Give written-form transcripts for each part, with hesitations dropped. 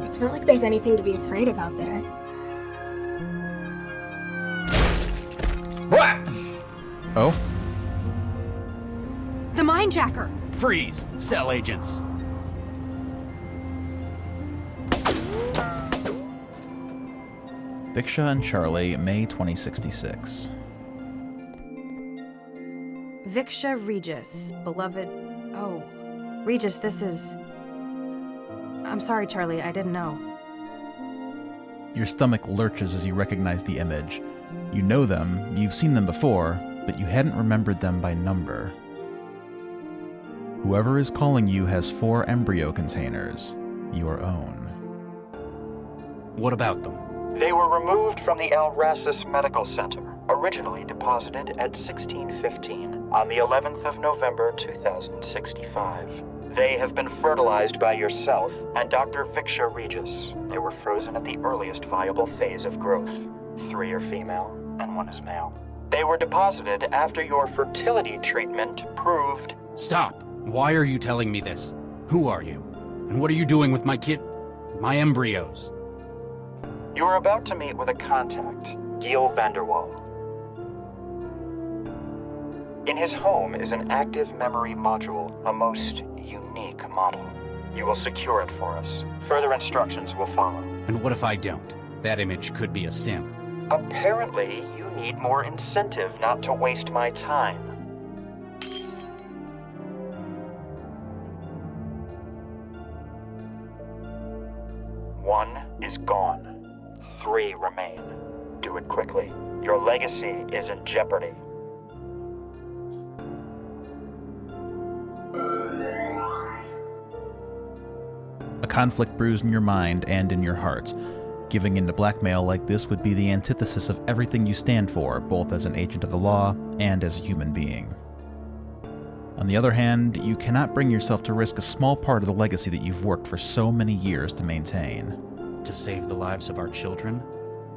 It's not like there's anything to be afraid of out there. What? Oh? The Mindjacker! Freeze! Cell agents! Viksha and Charlie, May 2066. Viksha Regis, beloved... Oh, Regis, this is... I'm sorry, Charlie, I didn't know. Your stomach lurches as you recognize the image. You know them, you've seen them before, but you hadn't remembered them by number. Whoever is calling you has 4 embryo containers, your own. What about them? They were removed from the Alracis Medical Center, originally deposited at 1615 on the 11th of November 2065. They have been fertilized by yourself and Dr. Viksha Regis. They were frozen at the earliest viable phase of growth. 3 are female and 1 is male. They were deposited after your fertility treatment proved... Stop! Why are you telling me this? Who are you? And what are you doing with my kid... my embryos? You are about to meet with a contact, Giel Waal. In his home is an active memory module, a most unique model. You will secure it for us. Further instructions will follow. And what if I don't? That image could be a sim. Apparently, you need more incentive not to waste my time. One is gone. 3 remain. Do it quickly. Your legacy is in jeopardy. A conflict brews in your mind and in your heart. Giving in to blackmail like this would be the antithesis of everything you stand for, both as an agent of the law and as a human being. On the other hand, you cannot bring yourself to risk a small part of the legacy that you've worked for so many years to maintain. To save the lives of our children?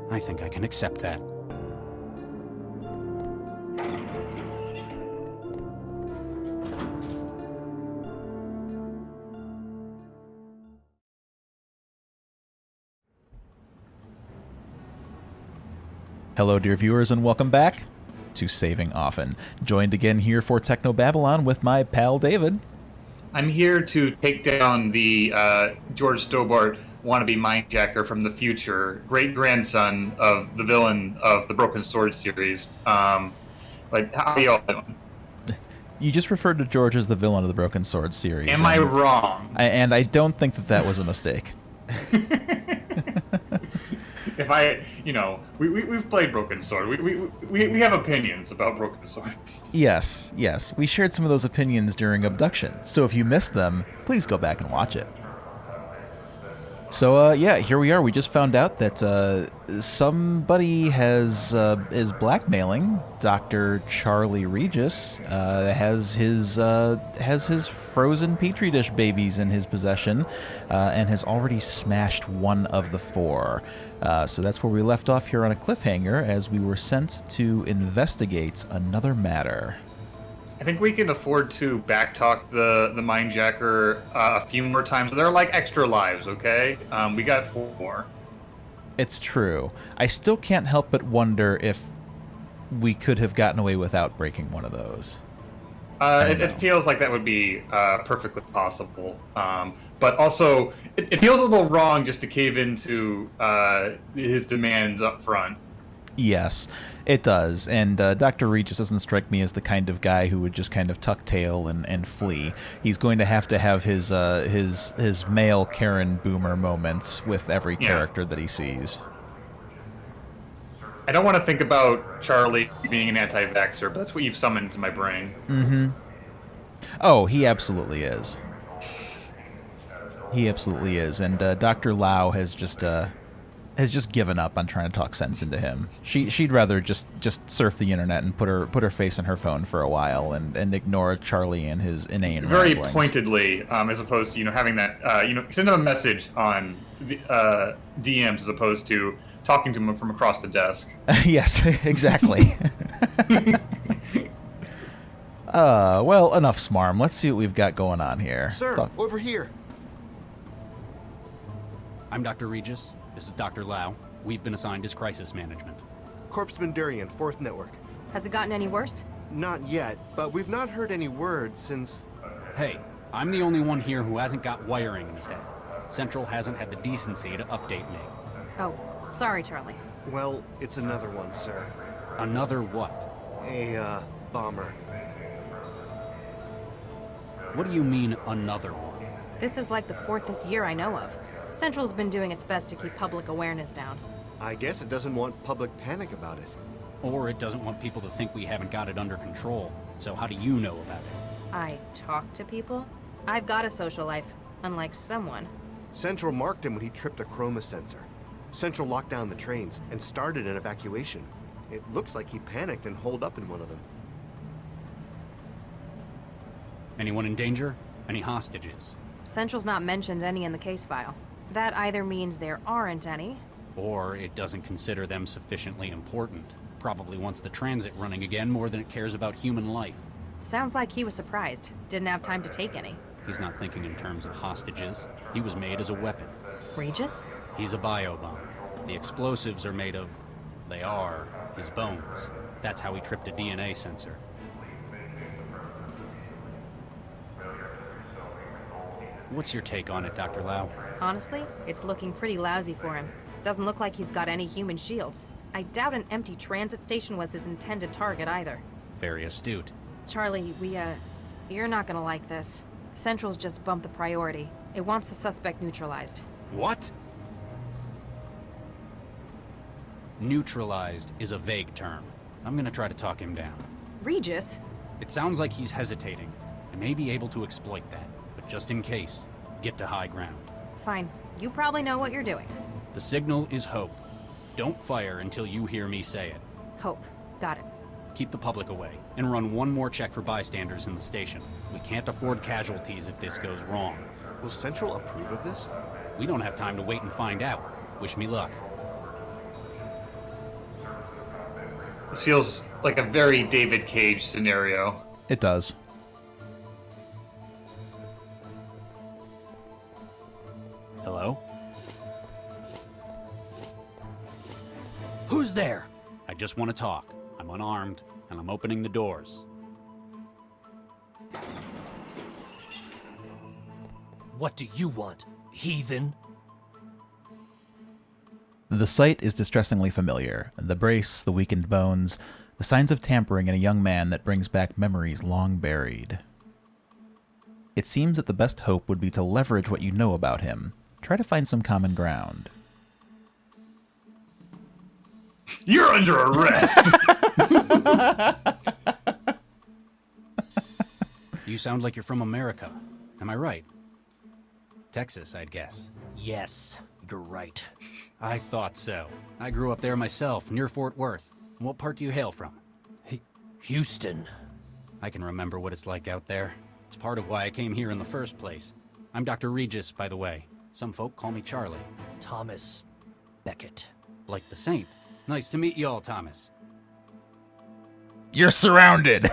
I think I can accept that. Hello, dear viewers, and welcome back to Saving Often. Joined again here for Technobabylon with my pal David. I'm here to take down the George Stobart wannabe mindjacker from the future, great-grandson of the villain of the Broken Sword series. But how are you all doing? You just referred to George as the villain of the Broken Sword series. Am I wrong? And I don't think that that was a mistake. If I, we've played Broken Sword. We have opinions about Broken Sword. Yes. We shared some of those opinions during Abduction. So if you missed them, please go back and watch it. So, here we are. We just found out that somebody is blackmailing Dr. Charlie Regis, has his frozen Petri dish babies in his possession, and has already smashed one of the 4. So that's where we left off here on a cliffhanger as we were sent to investigate another matter. I think we can afford to backtalk the mindjacker a few more times. They're like extra lives, okay? We got 4 more. It's true. I still can't help but wonder if we could have gotten away without breaking one of those. It feels like that would be perfectly possible. But also, it feels a little wrong just to cave into his demands up front. Yes, it does. And Dr. Regis doesn't strike me as the kind of guy who would just kind of tuck tail and flee. He's going to have his male Karen Boomer moments with every character that he sees. I don't want to think about Charlie being an anti-vaxxer, but that's what you've summoned to my brain. Mm-hmm. Oh, he absolutely is. He absolutely is. And Dr. Lau has just given up on trying to talk sense into him. She'd rather just surf the internet and put her face in her phone for a while and ignore Charlie and his inane very ramblings. Pointedly, as opposed to having that send him a message on the, DMs as opposed to talking to him from across the desk. Yes, exactly. Well, enough smarm. Let's see what we've got going on here. Sir, over here. I'm Dr. Regis. This is Dr. Lau. We've been assigned as crisis management. Corpseman Durian, 4th Network. Has it gotten any worse? Not yet, but we've not heard any word since... Hey, I'm the only one here who hasn't got wiring in his head. Central hasn't had the decency to update me. Oh, sorry, Charlie. Well, it's another one, sir. Another what? A, bomber. What do you mean, another one? This is like the 4th this year I know of. Central's been doing its best to keep public awareness down. I guess it doesn't want public panic about it. Or it doesn't want people to think we haven't got it under control. So how do you know about it? I talk to people? I've got a social life, unlike someone. Central marked him when he tripped a chroma sensor. Central locked down the trains and started an evacuation. It looks like he panicked and holed up in one of them. Anyone in danger? Any hostages? Central's not mentioned any in the case file. That either means there aren't any, Or it doesn't consider them sufficiently important. Probably wants the transit running again more than it cares about human life. sounds like he was surprised. Didn't have time to take any. He's not thinking in terms of hostages. He was made as a weapon. Regis? He's a biobomber. The explosives are made of... they are his bones. That's how he tripped a DNA sensor. What's your take on it, Dr. Lau? Honestly, it's looking pretty lousy for him. Doesn't look like he's got any human shields. I doubt an empty transit station was his intended target either. Very astute. Charlie, you're not gonna like this. Central's just bumped the priority. It wants the suspect neutralized. What? Neutralized is a vague term. I'm gonna try to talk him down. Regis? It sounds like he's hesitating. I may be able to exploit that, but just in case, get to high ground. Fine. You probably know what you're doing. The signal is hope. Don't fire until you hear me say it. Hope. Got it. Keep the public away, and run one more check for bystanders in the station. We can't afford casualties if this goes wrong. Will Central approve of this? We don't have time to wait and find out. Wish me luck. This feels like a very David Cage scenario. It does. Hello? Who's there? I just want to talk. I'm unarmed, and I'm opening the doors. What do you want, heathen? The sight is distressingly familiar. The brace, the weakened bones, the signs of tampering in a young man that brings back memories long buried. It seems that the best hope would be to leverage what you know about him. Try to find some common ground. You're under arrest! You sound like you're from America. Am I right? Texas, I'd guess. Yes, you're right. I thought so. I grew up there myself, near Fort Worth. What part do you hail from? Houston. I can remember what it's like out there. It's part of why I came here in the first place. I'm Dr. Regis, by the way. Some folk call me Charlie. Thomas Beckett. Like the saint. Nice to meet you all, Thomas. You're surrounded!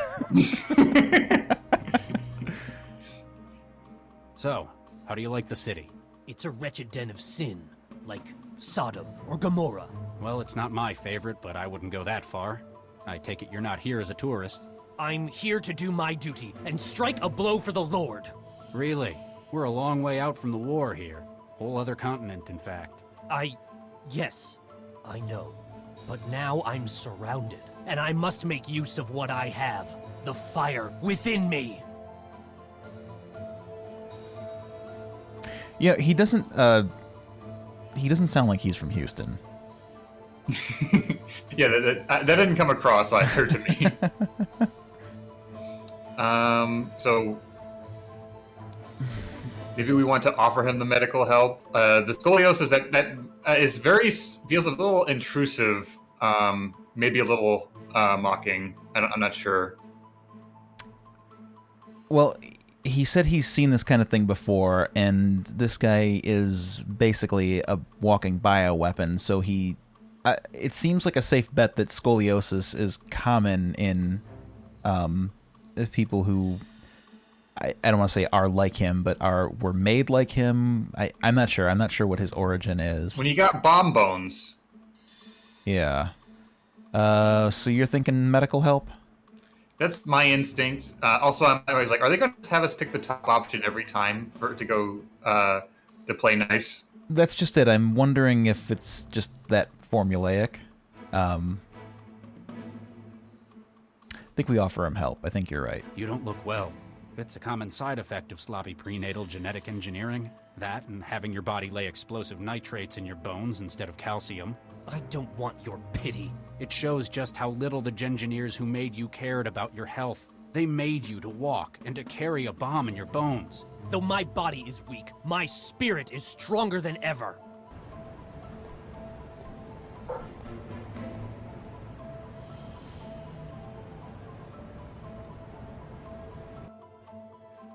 So, how do you like the city? It's a wretched den of sin, like Sodom or Gomorrah. Well, it's not my favorite, but I wouldn't go that far. I take it you're not here as a tourist. I'm here to do my duty and strike a blow for the Lord. Really? We're a long way out from the war here. Whole other continent, in fact. Yes, I know. But now I'm surrounded, and I must make use of what I have. The fire within me. Yeah, he doesn't sound like he's from Houston. Yeah, that didn't come across either to me. So maybe we want to offer him the medical help. The scoliosis that is feels a little intrusive, maybe a little mocking. I'm not sure. Well, he said he's seen this kind of thing before, and this guy is basically a walking bioweapon, so it seems like a safe bet that scoliosis is common in people who... I don't want to say are like him, but were made like him. I'm not sure. I'm not sure what his origin is. When you got bomb bones. Yeah. So you're thinking medical help? That's my instinct. Also, I'm always like, are they going to have us pick the top option every time to go to play nice? That's just it. I'm wondering if it's just that formulaic. I think we offer him help. I think you're right. You don't look well. It's a common side effect of sloppy prenatal genetic engineering. That and having your body lay explosive nitrates in your bones instead of calcium. I don't want your pity. It shows just how little the Gengineers who made you cared about your health. They made you to walk and to carry a bomb in your bones. Though my body is weak, my spirit is stronger than ever.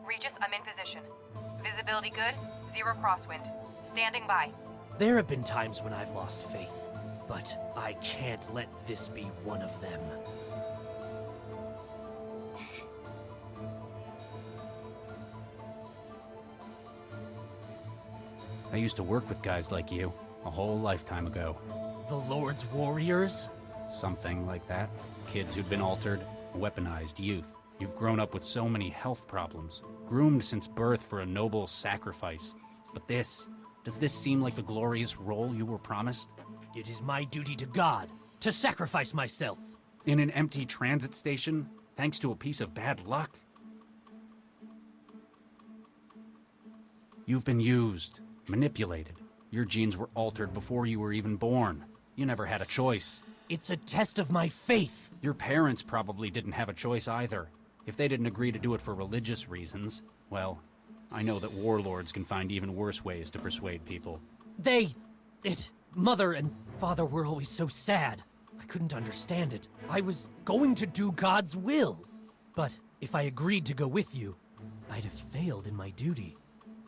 Regis, I'm in position. Visibility good, 0 crosswind. Standing by. There have been times when I've lost faith, but I can't let this be one of them. I used to work with guys like you, a whole lifetime ago. The Lord's warriors? Something like that. Kids who'd been altered, weaponized youth. You've grown up with so many health problems, groomed since birth for a noble sacrifice. But does this seem like the glorious role you were promised? It is my duty to God to sacrifice myself. In an empty transit station, thanks to a piece of bad luck? You've been used, manipulated. Your genes were altered before you were even born. You never had a choice. It's a test of my faith. Your parents probably didn't have a choice either. If they didn't agree to do it for religious reasons, well, I know that warlords can find even worse ways to persuade people. Mother and father were always so sad. I couldn't understand it. I was going to do God's will. But if I agreed to go with you, I'd have failed in my duty.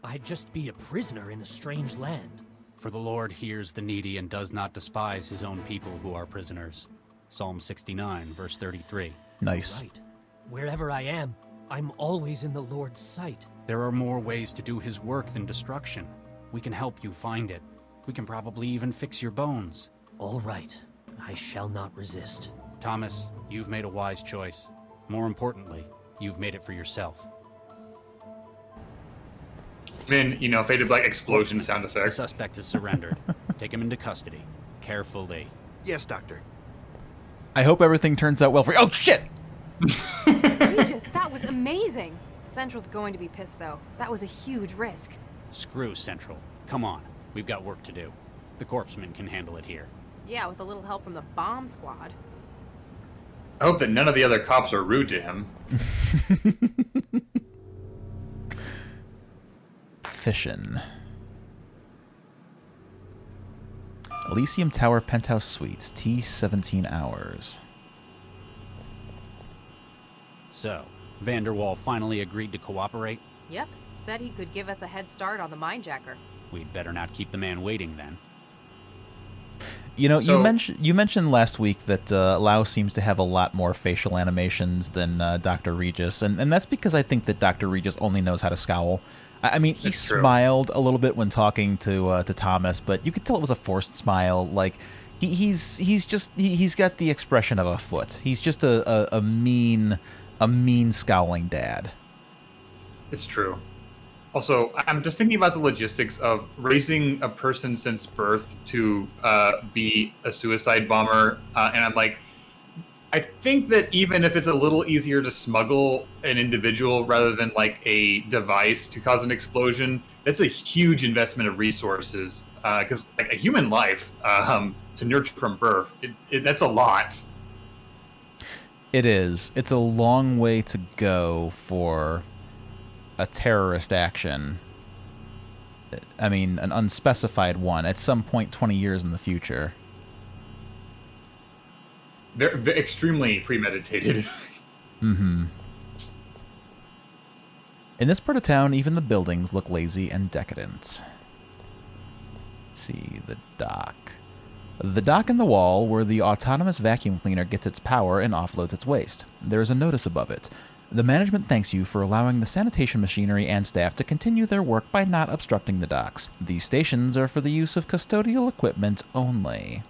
I'd just be a prisoner in a strange land. For the Lord hears the needy and does not despise his own people who are prisoners. Psalm 69, verse 33. Nice. Right. Wherever I am, I'm always in the Lord's sight. There are more ways to do his work than destruction. We can help you find it. We can probably even fix your bones. All right. I shall not resist. Thomas, you've made a wise choice. More importantly, you've made it for yourself. Then, faded like explosion sound The effects. suspect is surrendered. Take him into custody. Carefully. Yes, Doctor. I hope everything turns out well for you. Oh, shit! Regis, that was amazing. Central's going to be pissed, though. That was a huge risk. Screw Central. Come on. We've got work to do. The corpsemen can handle it here. Yeah, with a little help from the bomb squad. I hope that none of the other cops are rude to him. Fission. Elysium Tower Penthouse Suites. T 17 hours. So, Vanderwall finally agreed to cooperate? Yep, said he could give us a head start on the minejacker. We'd better not keep the man waiting then. You know, So- you mentioned last week that Lau seems to have a lot more facial animations than Dr. Regis, and that's because I think that Dr. Regis only knows how to scowl. I mean, he That's true. smiled a little bit when talking to Thomas, but you could tell it was a forced smile. Like he's got the expression of a foot. He's just a mean scowling dad. It's true. Also, I'm just thinking about the logistics of raising a person since birth to be a suicide bomber, and I'm like, I think that even if it's a little easier to smuggle an individual rather than like a device to cause an explosion, that's a huge investment of resources. Because like a human life to nurture from birth, that's a lot. It is. It's a long way to go for a terrorist action. I mean, an unspecified one at some point 20 years in the future. They're extremely premeditated. Mm-hmm. In this part of town, even the buildings look lazy and decadent. Let's see, the dock. The dock in the wall where the autonomous vacuum cleaner gets its power and offloads its waste. There is a notice above it. The management thanks you for allowing the sanitation machinery and staff to continue their work by not obstructing the docks. These stations are for the use of custodial equipment only.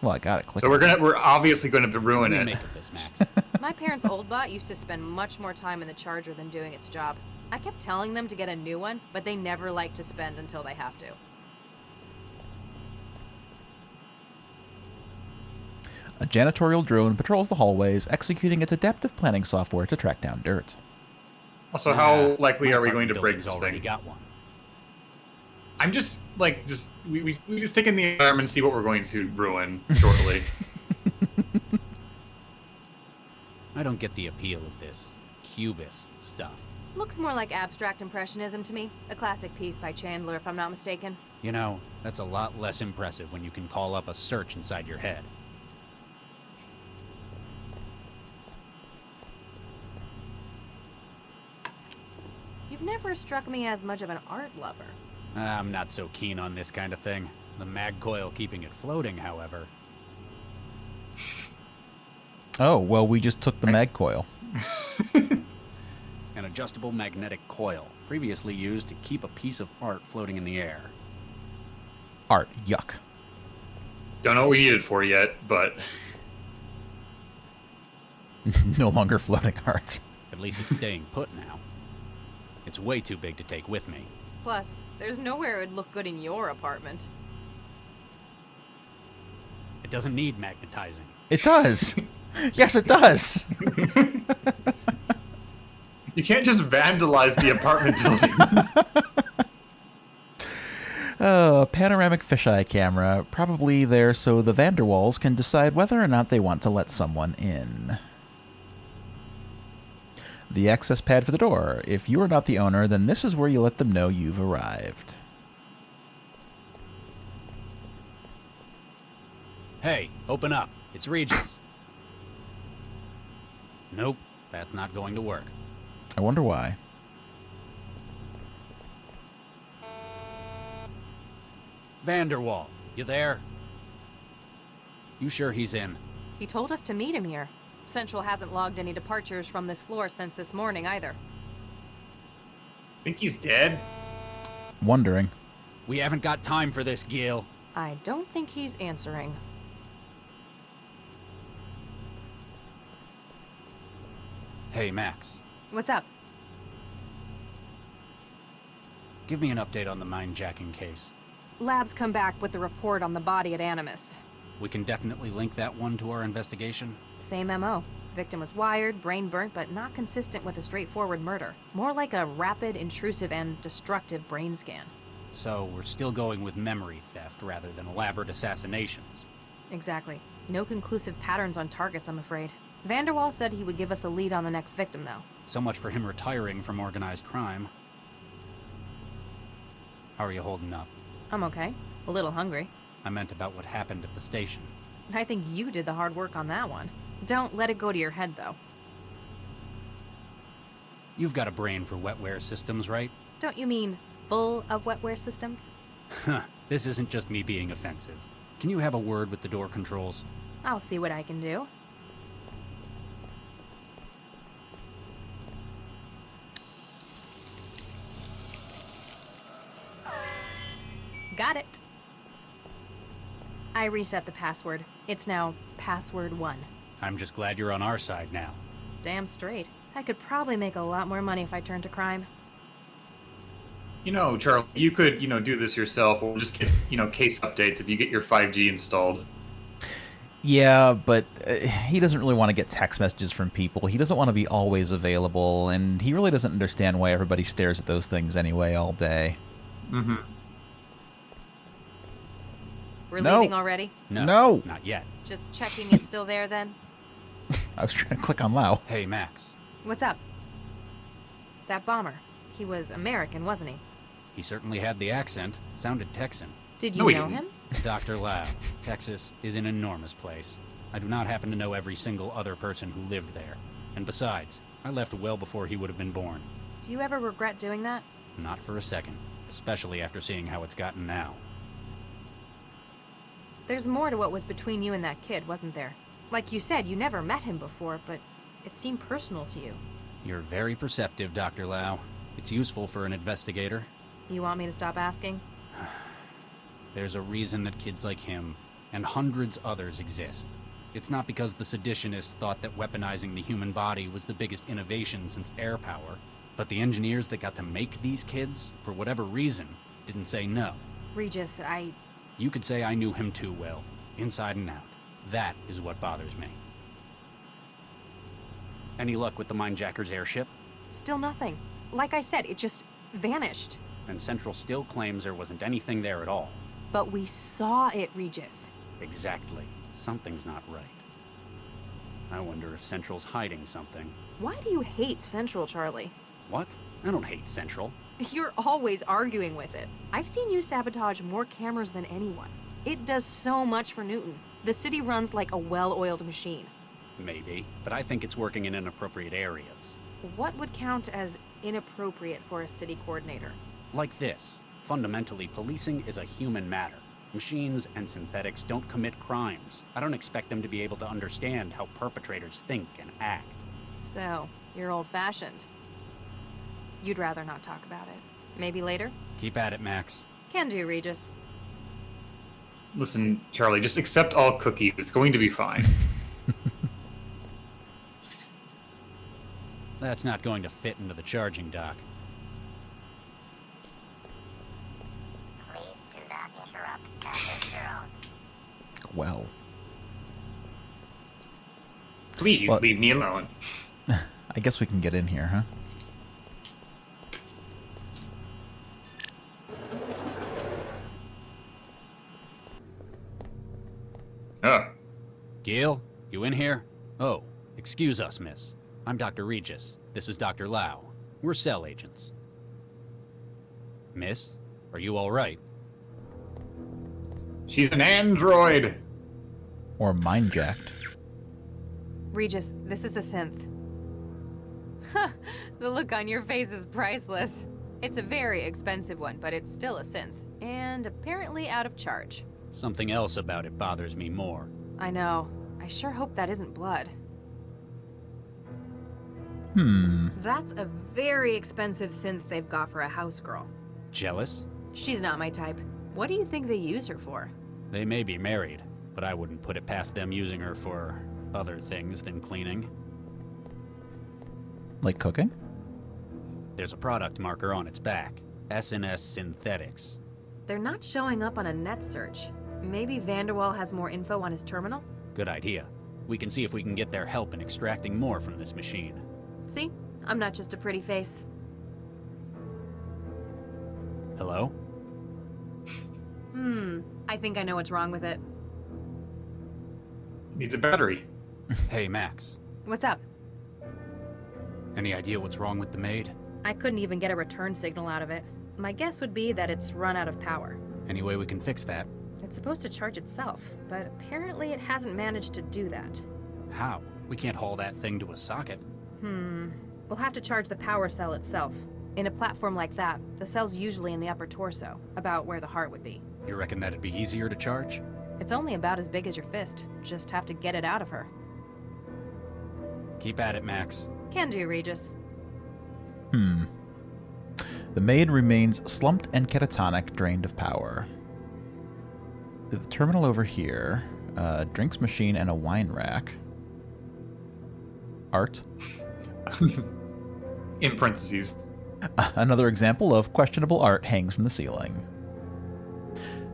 Well, I got it. Click. So we're obviously going to ruin What do you it. make of this, Max? My parents' old bot used to spend much more time in the charger than doing its job. I kept telling them to get a new one, but they never like to spend until they have to. A janitorial drone patrols the hallways, executing its adaptive planning software to track down dirt. Also, how likely My are we going apartment to break building's this already thing? got one. I'm just we just take in the environment and see what we're going to ruin shortly. I don't get the appeal of this cubist stuff. Looks more like abstract impressionism to me. A classic piece by Chandler, if I'm not mistaken. You know, that's a lot less impressive when you can call up a search inside your head. You've never struck me as much of an art lover. I'm not so keen on this kind of thing. The mag coil keeping it floating, however. Oh, well, we just took the mag coil. An adjustable magnetic coil, previously used to keep a piece of art floating in the air. Art, yuck. Don't know what we need it for yet, but No longer floating art. At least it's staying put now. It's way too big to take with me. Plus, there's nowhere it would look good in your apartment. It doesn't need magnetizing. It does. Yes, it does. you can't just vandalize the apartment building. A panoramic fisheye camera, probably there so the Vanderwalls can decide whether or not they want to let someone in. The access pad for the door. If you are not the owner, then this is where you let them know you've arrived. Hey, open up. It's Regis. Nope, that's not going to work. I wonder why. Vanderwall, you there? You sure he's in? He told us to meet him here. Central hasn't logged any departures from this floor since this morning either. Think he's dead? Wondering. We haven't got time for this, Giel. I don't think he's answering. Hey, Max. What's up? Give me an update on the mine-jacking case. Labs come back with the report on the body at Animus. We can definitely link that one to our investigation. Same MO. Victim was wired, brain burnt, but not consistent with a straightforward murder. More like a rapid, intrusive, and destructive brain scan. So we're still going with memory theft rather than elaborate assassinations. Exactly. No conclusive patterns on targets, I'm afraid. Vanderwall said he would give us a lead on the next victim, though. So much for him retiring from organized crime. How are you holding up? I'm okay. A little hungry. I meant about what happened at the station. I think you did the hard work on that one. Don't let it go to your head, though. You've got a brain for wetware systems, right? Don't you mean full of wetware systems? Huh, this isn't just me being offensive. Can you have a word with the door controls? I'll see what I can do. Got it. I reset the password. It's now password 1. I'm just glad you're on our side now. Damn straight. I could probably make a lot more money if I turned to crime. You know, Charlie, you could, do this yourself or just get, case updates if you get your 5G installed. Yeah, but he doesn't really want to get text messages from people. He doesn't want to be always available, and he really doesn't understand why everybody stares at those things anyway all day. Mm-hmm. We're No. leaving already? No. Not yet. Just checking it's still there then? I was trying to click on Lao. Hey, Max. What's up? That bomber. He was American, wasn't he? He certainly had the accent. Sounded Texan. Did No, you he know didn't. him? Dr. Lau, Texas is an enormous place. I do not happen to know every single other person who lived there. And besides, I left well before he would have been born. Do you ever regret doing that? Not for a second. Especially after seeing how it's gotten now. There's more to what was between you and that kid, wasn't there? Like you said, you never met him before, but It seemed personal to you. You're very perceptive, Dr. Lau. It's useful for an investigator. You want me to stop asking? There's a reason that kids like him, and hundreds others, exist. It's not because the seditionists thought that weaponizing the human body was the biggest innovation since air power, but the engineers that got to make these kids, for whatever reason, didn't say no. Regis, You could say I knew him too well, inside and out. That is what bothers me. Any luck with the Mindjacker's airship? Still nothing. Like I said, it just vanished. And Central still claims there wasn't anything there at all. But we saw it, Regis. Exactly. Something's not right. I wonder if Central's hiding something. Why do you hate Central, Charlie? What? I don't hate Central. You're always arguing with it. I've seen you sabotage more cameras than anyone. It does so much for Newton. The city runs like a well-oiled machine. Maybe, but I think it's working in inappropriate areas. What would count as inappropriate for a city coordinator? Like this. Fundamentally, policing is a human matter. Machines and synthetics don't commit crimes. I don't expect them to be able to understand how perpetrators think and act. So, you're old-fashioned. You'd rather not talk about it. Maybe later? Keep at it, Max. Can do, Regis. Listen, Charlie, just accept all cookies. It's going to be fine. That's not going to fit into the charging dock. Please do not interrupt after your own. Well. Please Well- leave me alone. I guess we can get in here, huh? Oh, Giel, you in here? Oh, excuse us, miss. I'm Dr. Regis. This is Dr. Lau. We're cell agents. Miss, are you all right? she's an android. Or mind-jacked. Regis, this is a synth. The look on your face is priceless. It's a very expensive one, but it's still a synth. And apparently out of charge. Something else about it bothers me more. I know. I sure hope that isn't blood. That's a very expensive synth they've got for a house girl. Jealous? She's not my type. What do you think they use her for? They may be married, but I wouldn't put it past them using her for other things than cleaning. Like cooking? There's a product marker on its back. S&S Synthetics. They're not showing up on a net search. Maybe Vanderwall has more info on his terminal? Good idea. We can see if we can get their help in extracting more from this machine. See? I'm not just a pretty face. Hello? I think I know what's wrong with it. Needs a battery. Hey, Max. What's up? Any idea what's wrong with the maid? I couldn't even get a return signal out of it. My guess would be that it's run out of power. Any way we can fix that? It's supposed to charge itself, but apparently it hasn't managed to do that. How? We can't haul that thing to a socket. We'll have to charge the power cell itself. In a platform like that, the cell's usually in the upper torso, about where the heart would be. You reckon that'd be easier to charge? It's only about as big as your fist. Just have to get it out of her. Keep at it, Max. Can do, Regis. The maid remains slumped and catatonic, drained of power. To the terminal over here, drinks machine and a wine rack. Art. In parentheses. Another example of questionable art hangs from the ceiling.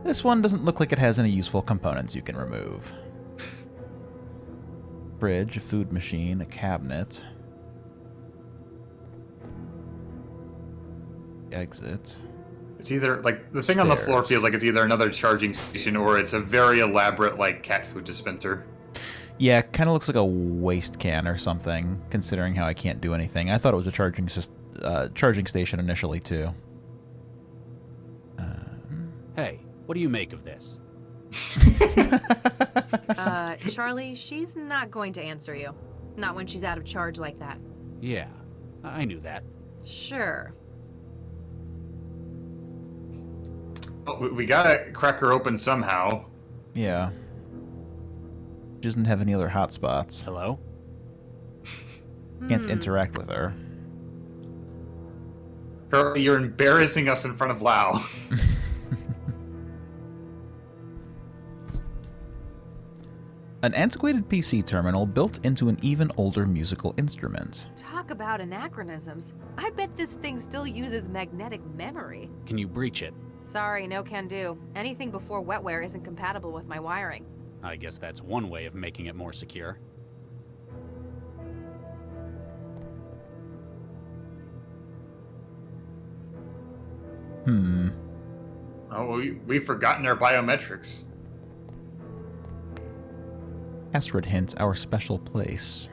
This one doesn't look like it has any useful components you can remove. Fridge, a food machine, a cabinet. Exit. It's either, like, the thing on the floor Stairs. feels like it's either another charging station or it's a very elaborate, like, cat food dispenser. Yeah, kind of looks like a waste can or something, considering how I can't do anything. I thought it was a charging station initially, too. Hey, what do you make of this? Charlie, she's not going to answer you. Not when she's out of charge like that. Yeah, I knew that. Sure. Oh, we gotta crack her open somehow. Yeah. She doesn't have any other hotspots. Hello? Can't interact with her. Apparently you're embarrassing us in front of Lau. An antiquated PC terminal built into an even older musical instrument. Talk about anachronisms. I bet this thing still uses magnetic memory. Can you breach it? Sorry, no can do. Anything before wetware isn't compatible with my wiring. I guess that's one way of making it more secure. Oh, we've forgotten our biometrics. Password hint, our special place.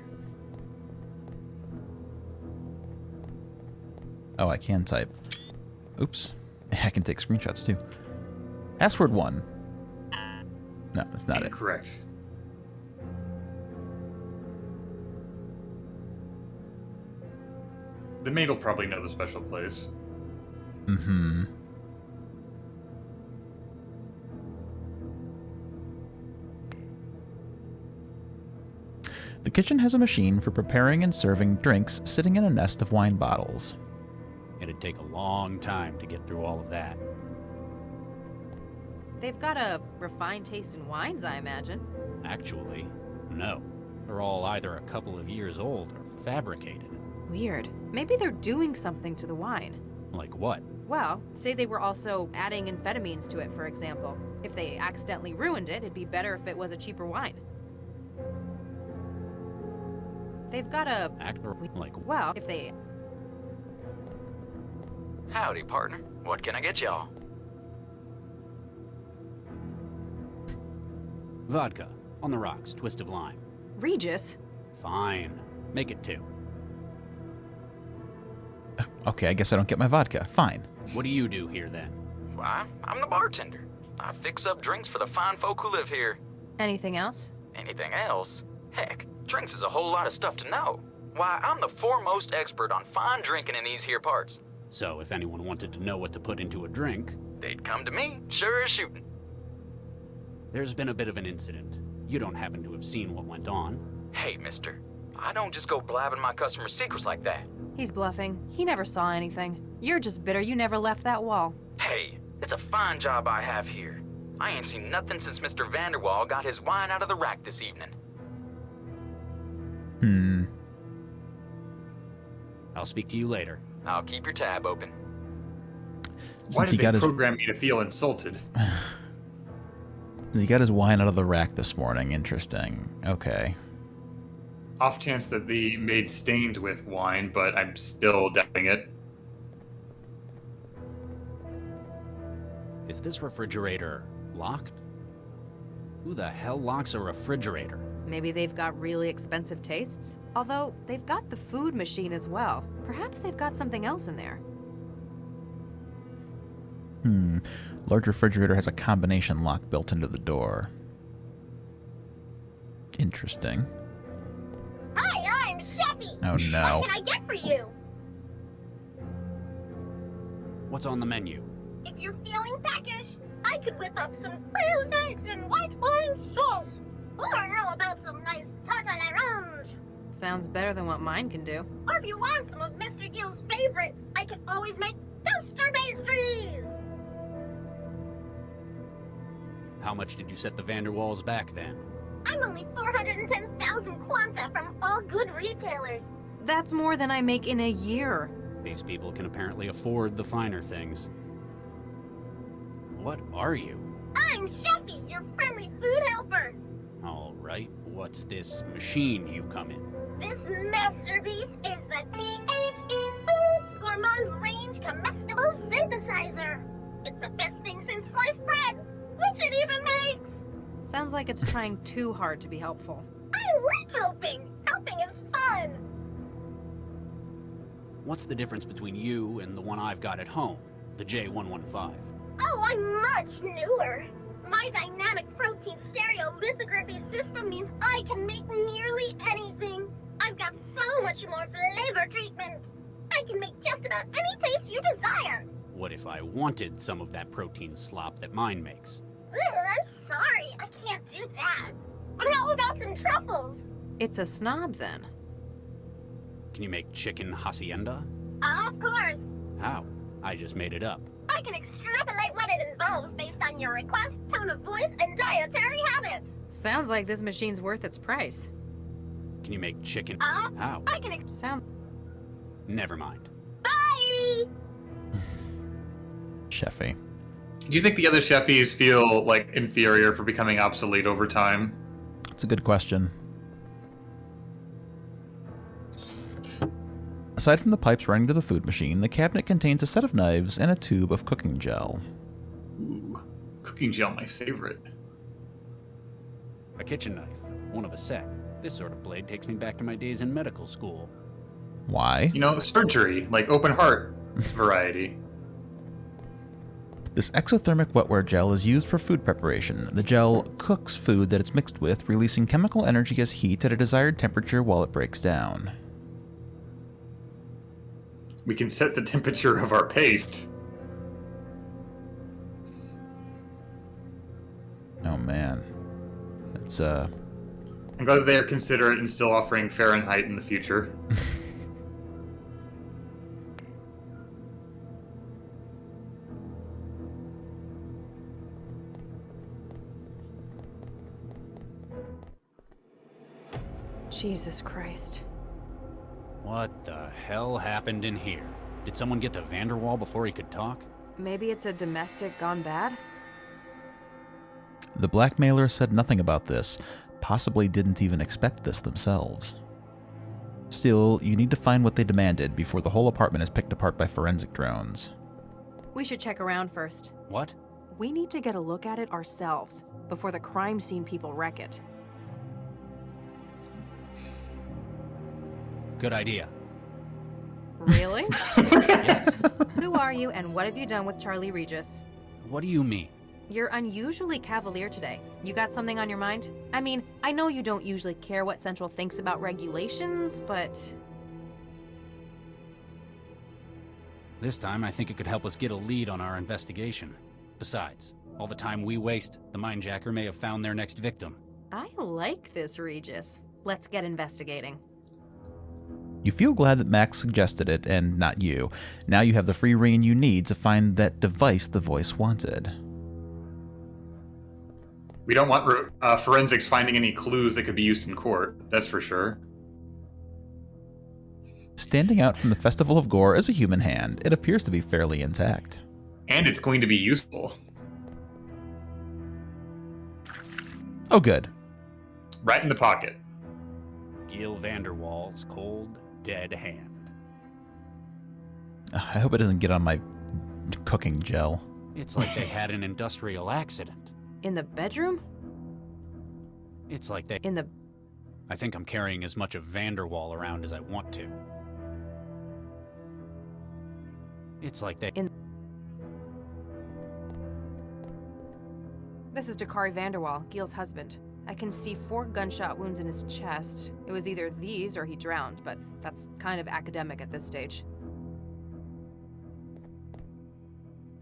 Oh, I can type. Oops. I can take screenshots too. Password 1. No, that's not it. Correct. The maid will probably know the special place. Mm-hmm. The kitchen has a machine for preparing and serving drinks sitting in a nest of wine bottles. It'd take a long time to get through all of that. They've got a refined taste in wines, I imagine. Actually, no. They're all either a couple of years old or fabricated. Weird. Maybe they're doing something to the wine. Like what? Well, say they were also adding amphetamines to it, for example. If they accidentally ruined it, it'd be better if it was a cheaper wine. They've got a... Well, if they... Howdy, partner. What can I get y'all? Vodka. On the rocks. Twist of lime. Regis? Fine. Make it 2. Okay, I guess I don't get my vodka. Fine. What do you do here, then? Why, I'm the bartender. I fix up drinks for the fine folk who live here. Anything else? Anything else? Heck, drinks is a whole lot of stuff to know. Why, I'm the foremost expert on fine drinking in these here parts. So, if anyone wanted to know what to put into a drink... They'd come to me, sure as shooting. There's been a bit of an incident. You don't happen to have seen what went on. Hey, mister. I don't just go blabbing my customers' secrets like that. He's bluffing. He never saw anything. You're just bitter you never left that wall. Hey, it's a fine job I have here. I ain't seen nothing since Mr. Vanderwall got his wine out of the rack this evening. I'll speak to you later. I'll keep your tab open. Why Since he did got they his program me to feel insulted? he got his wine out of the rack this morning. Interesting. Okay. Off chance that the maid stained with wine, but I'm still doubting it. Is this refrigerator locked? Who the hell locks a refrigerator? Maybe they've got really expensive tastes? Although, they've got the food machine as well. Perhaps they've got something else in there. Large refrigerator has a combination lock built into the door. Interesting. Hi, I'm Cheffie. Oh no. What can I get for you? What's on the menu? If you're feeling peckish, I could whip up some quail's eggs and white wine sauce. Or how about some nice tarte à l'orange? Sounds better than what mine can do. Or if you want some of Mr. Giel's favorite, I can always make toaster pastries. How much did you set the Vanderwalls back then? I'm only 410,000 quanta from all good retailers. That's more than I make in a year. These people can apparently afford the finer things. What are you? I'm Cheffie, your friendly food helper. All right, what's this machine you come in? This masterpiece is the THE Foods Gourmand Range Comestible Synthesizer. It's the best thing since sliced bread, which it even makes. Sounds like it's trying too hard to be helpful. I like helping. Helping is fun. What's the difference between you and the one I've got at home, the J115? Oh, I'm much newer. My dynamic protein stereolithography system means I can make nearly anything. I've got so much more flavor treatment. I can make just about any taste you desire. What if I wanted some of that protein slop that mine makes? Ugh, I'm sorry, I can't do that. But how about some truffles? It's a snob, then. Can you make chicken hacienda? Of course. How? I just made it up. I can extrapolate what it involves based on your request, tone of voice, and dietary habits. Sounds like this machine's worth its price. Can you make chicken? How? I can Sound. Never mind. Bye! Cheffie. Do you think the other Cheffies feel like inferior for becoming obsolete over time? That's a good question. Aside from the pipes running to the food machine, the cabinet contains a set of knives and a tube of cooking gel. Ooh, cooking gel, my favorite. A kitchen knife. One of a set. This sort of blade takes me back to my days in medical school. Why? You know, surgery, like open heart variety. This exothermic wetware gel is used for food preparation. The gel cooks food that it's mixed with, releasing chemical energy as heat at a desired temperature while it breaks down. We can set the temperature of our paste. Oh man. That's I'm glad they're considerate and still offering Fahrenheit in the future. Jesus Christ. What the hell happened in here? Did someone get to Vanderwall before he could talk? Maybe it's a domestic gone bad? The blackmailer said nothing about this, possibly didn't even expect this themselves. Still, you need to find what they demanded before the whole apartment is picked apart by forensic drones. We should check around first. What? We need to get a look at it ourselves before the crime scene people wreck it. Good idea. Really? Yes. Who are you and what have you done with Charlie Regis? What do you mean? You're unusually cavalier today. You got something on your mind? I mean, I know you don't usually care what Central thinks about regulations, but... This time, I think it could help us get a lead on our investigation. Besides, all the time we waste, the mindjacker may have found their next victim. I like this, Regis. Let's get investigating. You feel glad that Max suggested it, and not you. Now you have the free rein you need to find that device the voice wanted. We don't want forensics finding any clues that could be used in court, that's for sure. Standing out from the Festival of Gore is a human hand. It appears to be fairly intact. And it's going to be useful. Oh, good. Right in the pocket. Giel Vanderwall's cold, dead hand. I hope it doesn't get on my cooking gel. It's like they had an industrial accident. In the bedroom? It's like they... In the... I think I'm carrying as much of Vanderwall around as I want to. It's like they... This is Dakari Vanderwall, Giel's husband. I can see 4 gunshot wounds in his chest. It was either these or he drowned, but that's kind of academic at this stage.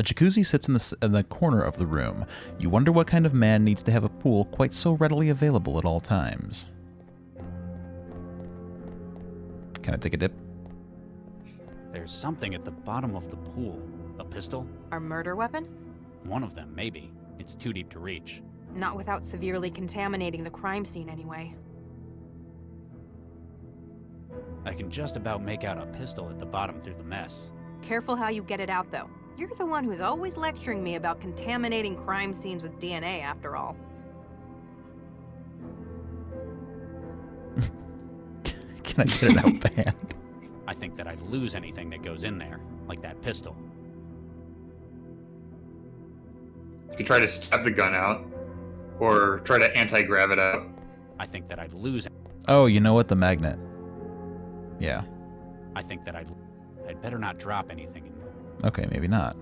A jacuzzi sits in the corner of the room. You wonder what kind of man needs to have a pool quite so readily available at all times. Can I take a dip? There's something at the bottom of the pool. A pistol? Our murder weapon? One of them, maybe. It's too deep to reach. Not without severely contaminating the crime scene anyway. I can just about make out a pistol at the bottom through the mess. Careful how you get it out, though. You're the one who's always lecturing me about contaminating crime scenes with DNA, after all. Can I get it out the hand? I think that I'd lose anything that goes in there, like that pistol. You could try to stab the gun out, or try to anti-grav it out. I think that I'd lose it. Oh, you know what? The magnet. Yeah. I think that I'd better not drop anything in. Okay, maybe not.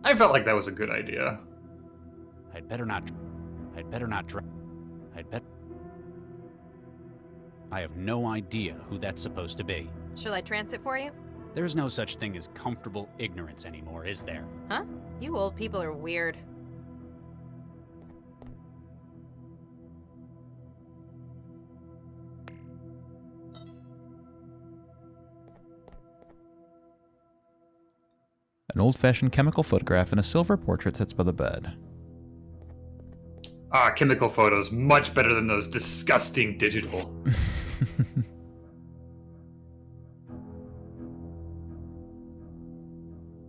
I felt like that was a good idea. I'd better not drop. I have no idea who that's supposed to be. Shall I trance it for you? There's no such thing as comfortable ignorance anymore, is there? Huh? You old people are weird. An old-fashioned chemical photograph and a silver portrait sits by the bed. Ah, chemical photos, much better than those disgusting digital.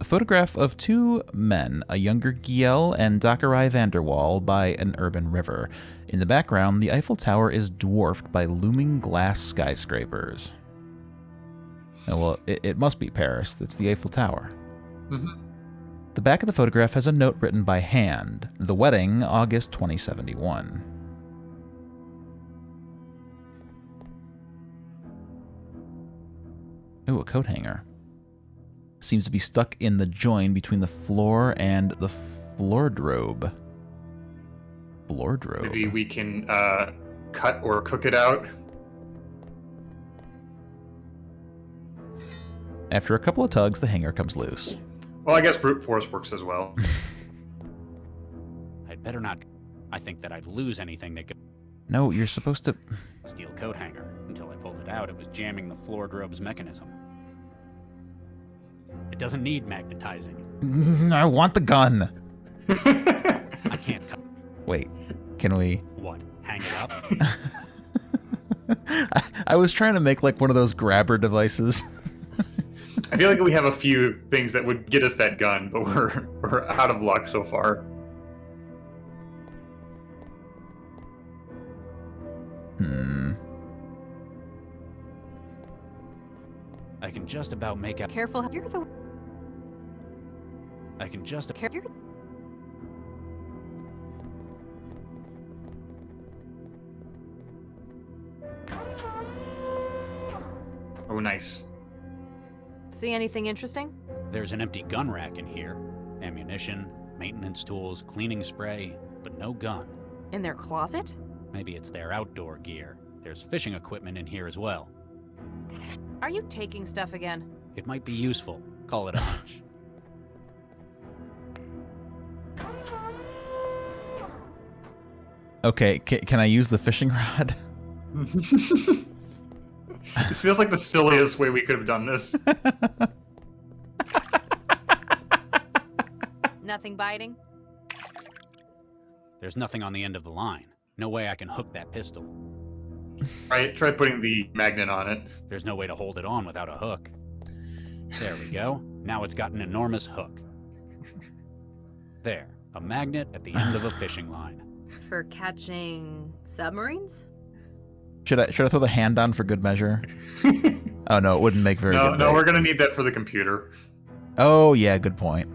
A photograph of two men, a younger Giel and Dakarai van der Waal, by an urban river. In the background, the Eiffel Tower is dwarfed by looming glass skyscrapers. Oh, well, it must be Paris. It's the Eiffel Tower. Mm-hmm. The back of the photograph has a note written by hand. The wedding, August 2071. Ooh, a coat hanger. Seems to be stuck in the join between the floor and the floordrobe. Floordrobe. Maybe we can cut or cook it out. After a couple of tugs, the hanger comes loose. Well, I guess brute force works as well. I'd better not. I think that I'd lose anything that could. No, you're supposed to... Steel coat hanger. Until I pulled it out, it was jamming the floordrobe's mechanism. It doesn't need magnetizing. I want the gun. I can't cut. Wait, can we... What? Hang it up? I was trying to make like one of those grabber devices. I feel like we have a few things that would get us that gun, but we're out of luck so far. I can just about make out. Careful, you're the... I can just... Oh, nice. See anything interesting? There's an empty gun rack in here. Ammunition, maintenance tools, cleaning spray, but no gun. In their closet? Maybe it's their outdoor gear. There's fishing equipment in here as well. Are you taking stuff again? It might be useful. Call it a hunch. Okay, can I use the fishing rod? This feels like the silliest way we could have done this. Nothing biting? There's nothing on the end of the line. No way I can hook that pistol. Try putting the magnet on it. There's no way to hold it on without a hook. There we go. Now it's got an enormous hook. There, a magnet at the end of a fishing line. For catching submarines? Should I throw the hand on for good measure? Oh no, it wouldn't make very good. No, we're gonna need that for the computer. Oh yeah, good point.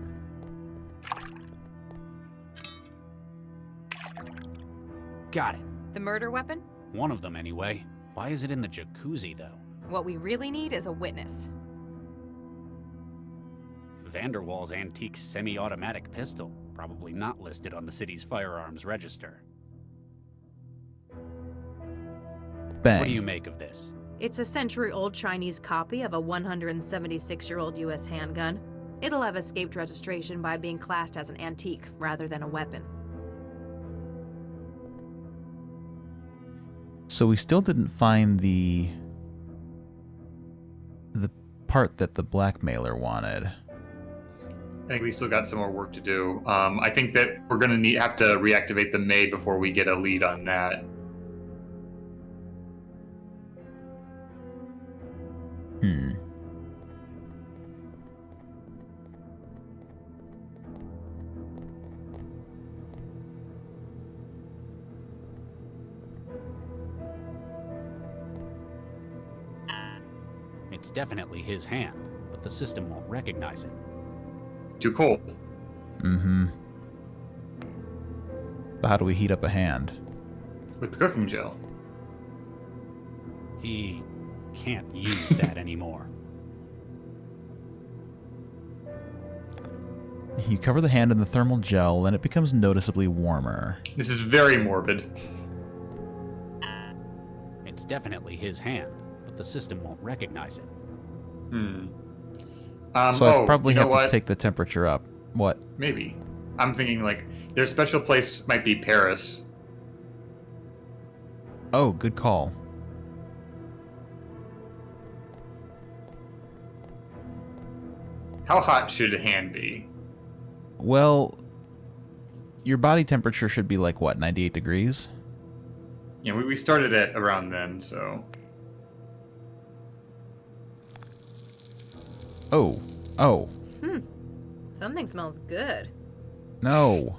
Got it. The murder weapon? One of them anyway. Why is it in the jacuzzi though? What we really need is a witness. van der Waal's antique semi-automatic pistol, probably not listed on the city's firearms register. Bang. What do you make of this? It's a century-old Chinese copy of a 176-year-old U.S. handgun. It'll have escaped registration by being classed as an antique rather than a weapon. So we still didn't find the part that the blackmailer wanted. I think we still got some more work to do. I think that we're going to have to reactivate the maid before we get a lead on that. It's definitely his hand, but the system won't recognize it. Too cold. Mm-hmm. But how do we heat up a hand? With the cooking gel. He can't use that anymore. You cover the hand in the thermal gel, and it becomes noticeably warmer. This is very morbid. It's definitely his hand, but the system won't recognize it. So I probably have to take the temperature up. What? Maybe. I'm thinking, like, their special place might be Paris. Oh, good call. How hot should a hand be? Well, your body temperature should be like, what, 98 degrees? Yeah, we started at around then, so... Oh. Oh. Something smells good. No.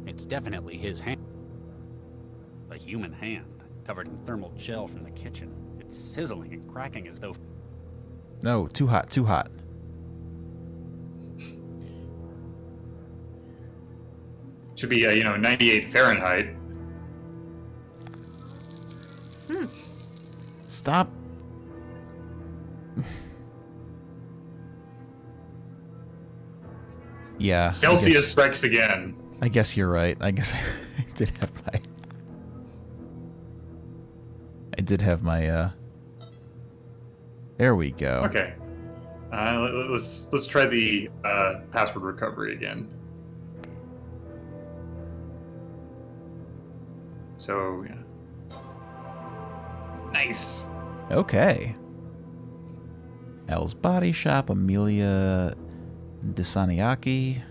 It's definitely his hand. A human hand, covered in thermal gel from the kitchen. It's sizzling and cracking as though... No, too hot, too hot. Should be, 98 Fahrenheit. Stop. Yeah. Celsius strikes again. I guess you're right. I guess I did have my there we go. Okay. Let's try the password recovery again. So, yeah. Nice. Okay. Al's Body Shop, Amelia Desaniaki,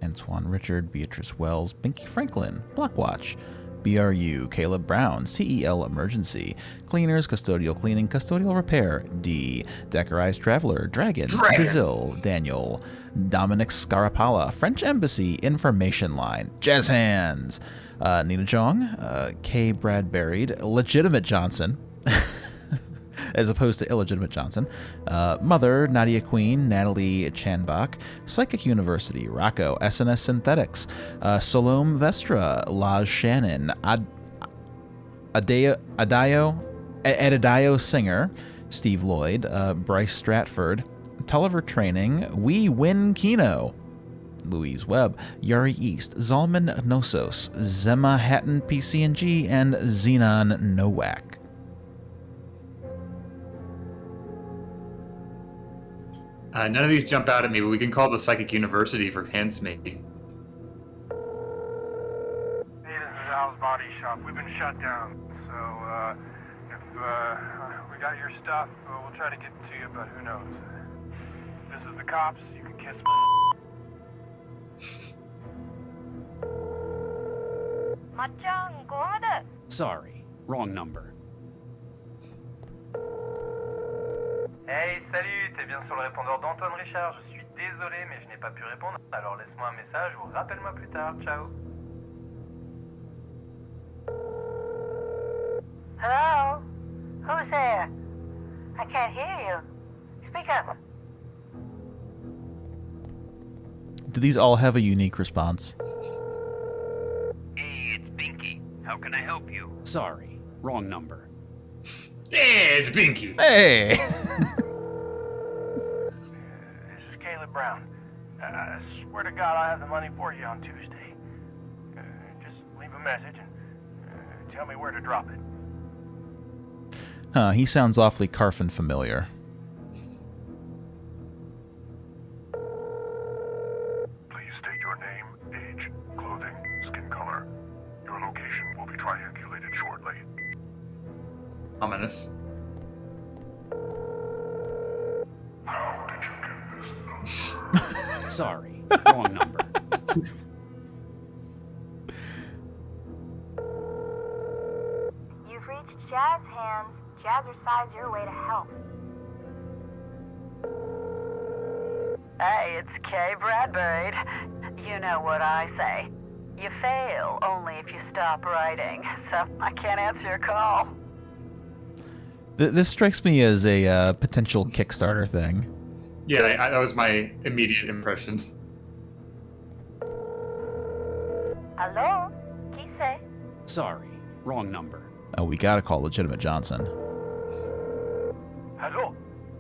Antoine Richard, Beatrice Wells, Binky Franklin, Blockwatch, BRU, Caleb Brown, CEL Emergency, Cleaners, Custodial Cleaning, Custodial Repair, D, Decorized Traveler, Dragon, Gazil, Daniel, Dominic Scarapala, French Embassy, Information Line, Jazz Hands, Nina Jong, K. Bradburied, Legitimate Johnson, as opposed to illegitimate Johnson, Mother, Nadia Queen, Natalie Chanbach, Psychic University, Rocco, SNS Synthetics, Salome Vestra, Laj Shannon, Adidayo Singer, Steve Lloyd, Bryce Stratford, Tulliver Training, We Win Kino, Louise Webb, Yari East, Zalman Nosos, Zema Hatton PCNG, and Xenon Nowak. None of these jump out at me, but we can call the Psychic University for hints, maybe. Hey, this is Al's Body Shop. We've been shut down, so if we got your stuff, we'll try to get to you, but who knows. This is the cops. You can kiss my... Sorry, wrong number. Hey, salut, t'es bien sur le répondeur d'Antoine Richard. Je suis désolé, mais je n'ai pas pu répondre. Alors laisse-moi un message ou rappelle-moi plus tard. Ciao. Hello? Who's there? I can't hear you. Speak up. Do these all have a unique response? Hey, it's Binky. How can I help you? Sorry, wrong number. Hey, it's Binky. Hey! This is Caleb Brown. I swear to God I'll have the money for you on Tuesday. Just leave a message and tell me where to drop it. Huh, he sounds awfully Carfin familiar. Please state your name, age, clothing, skin color. Your location will be triangulated shortly. Ominous. How did you get this number? Sorry, wrong number. You've reached Jazz Hands. Jazzercise your way to help. Hey, it's Kay Bradbury. You know what I say. You fail only if you stop writing, so I can't answer your call. This strikes me as a potential Kickstarter thing. Yeah, that was my immediate impression. Hello? Kise? Sorry, wrong number. Oh, we gotta call Legitimate Johnson. Hello?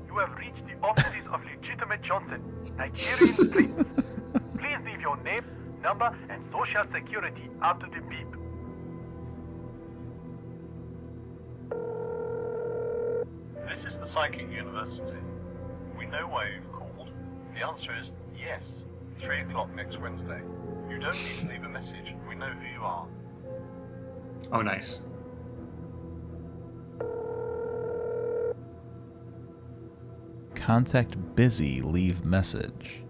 You have reached the offices of Legitimate Johnson, Nigerian Prince. Please leave your name, number, and social security after the beep. This is the Psychic University. We know why you've called. The answer is yes. 3 o'clock next Wednesday. You don't need to leave a message. We know who you are. Oh, nice. Contact busy, leave message.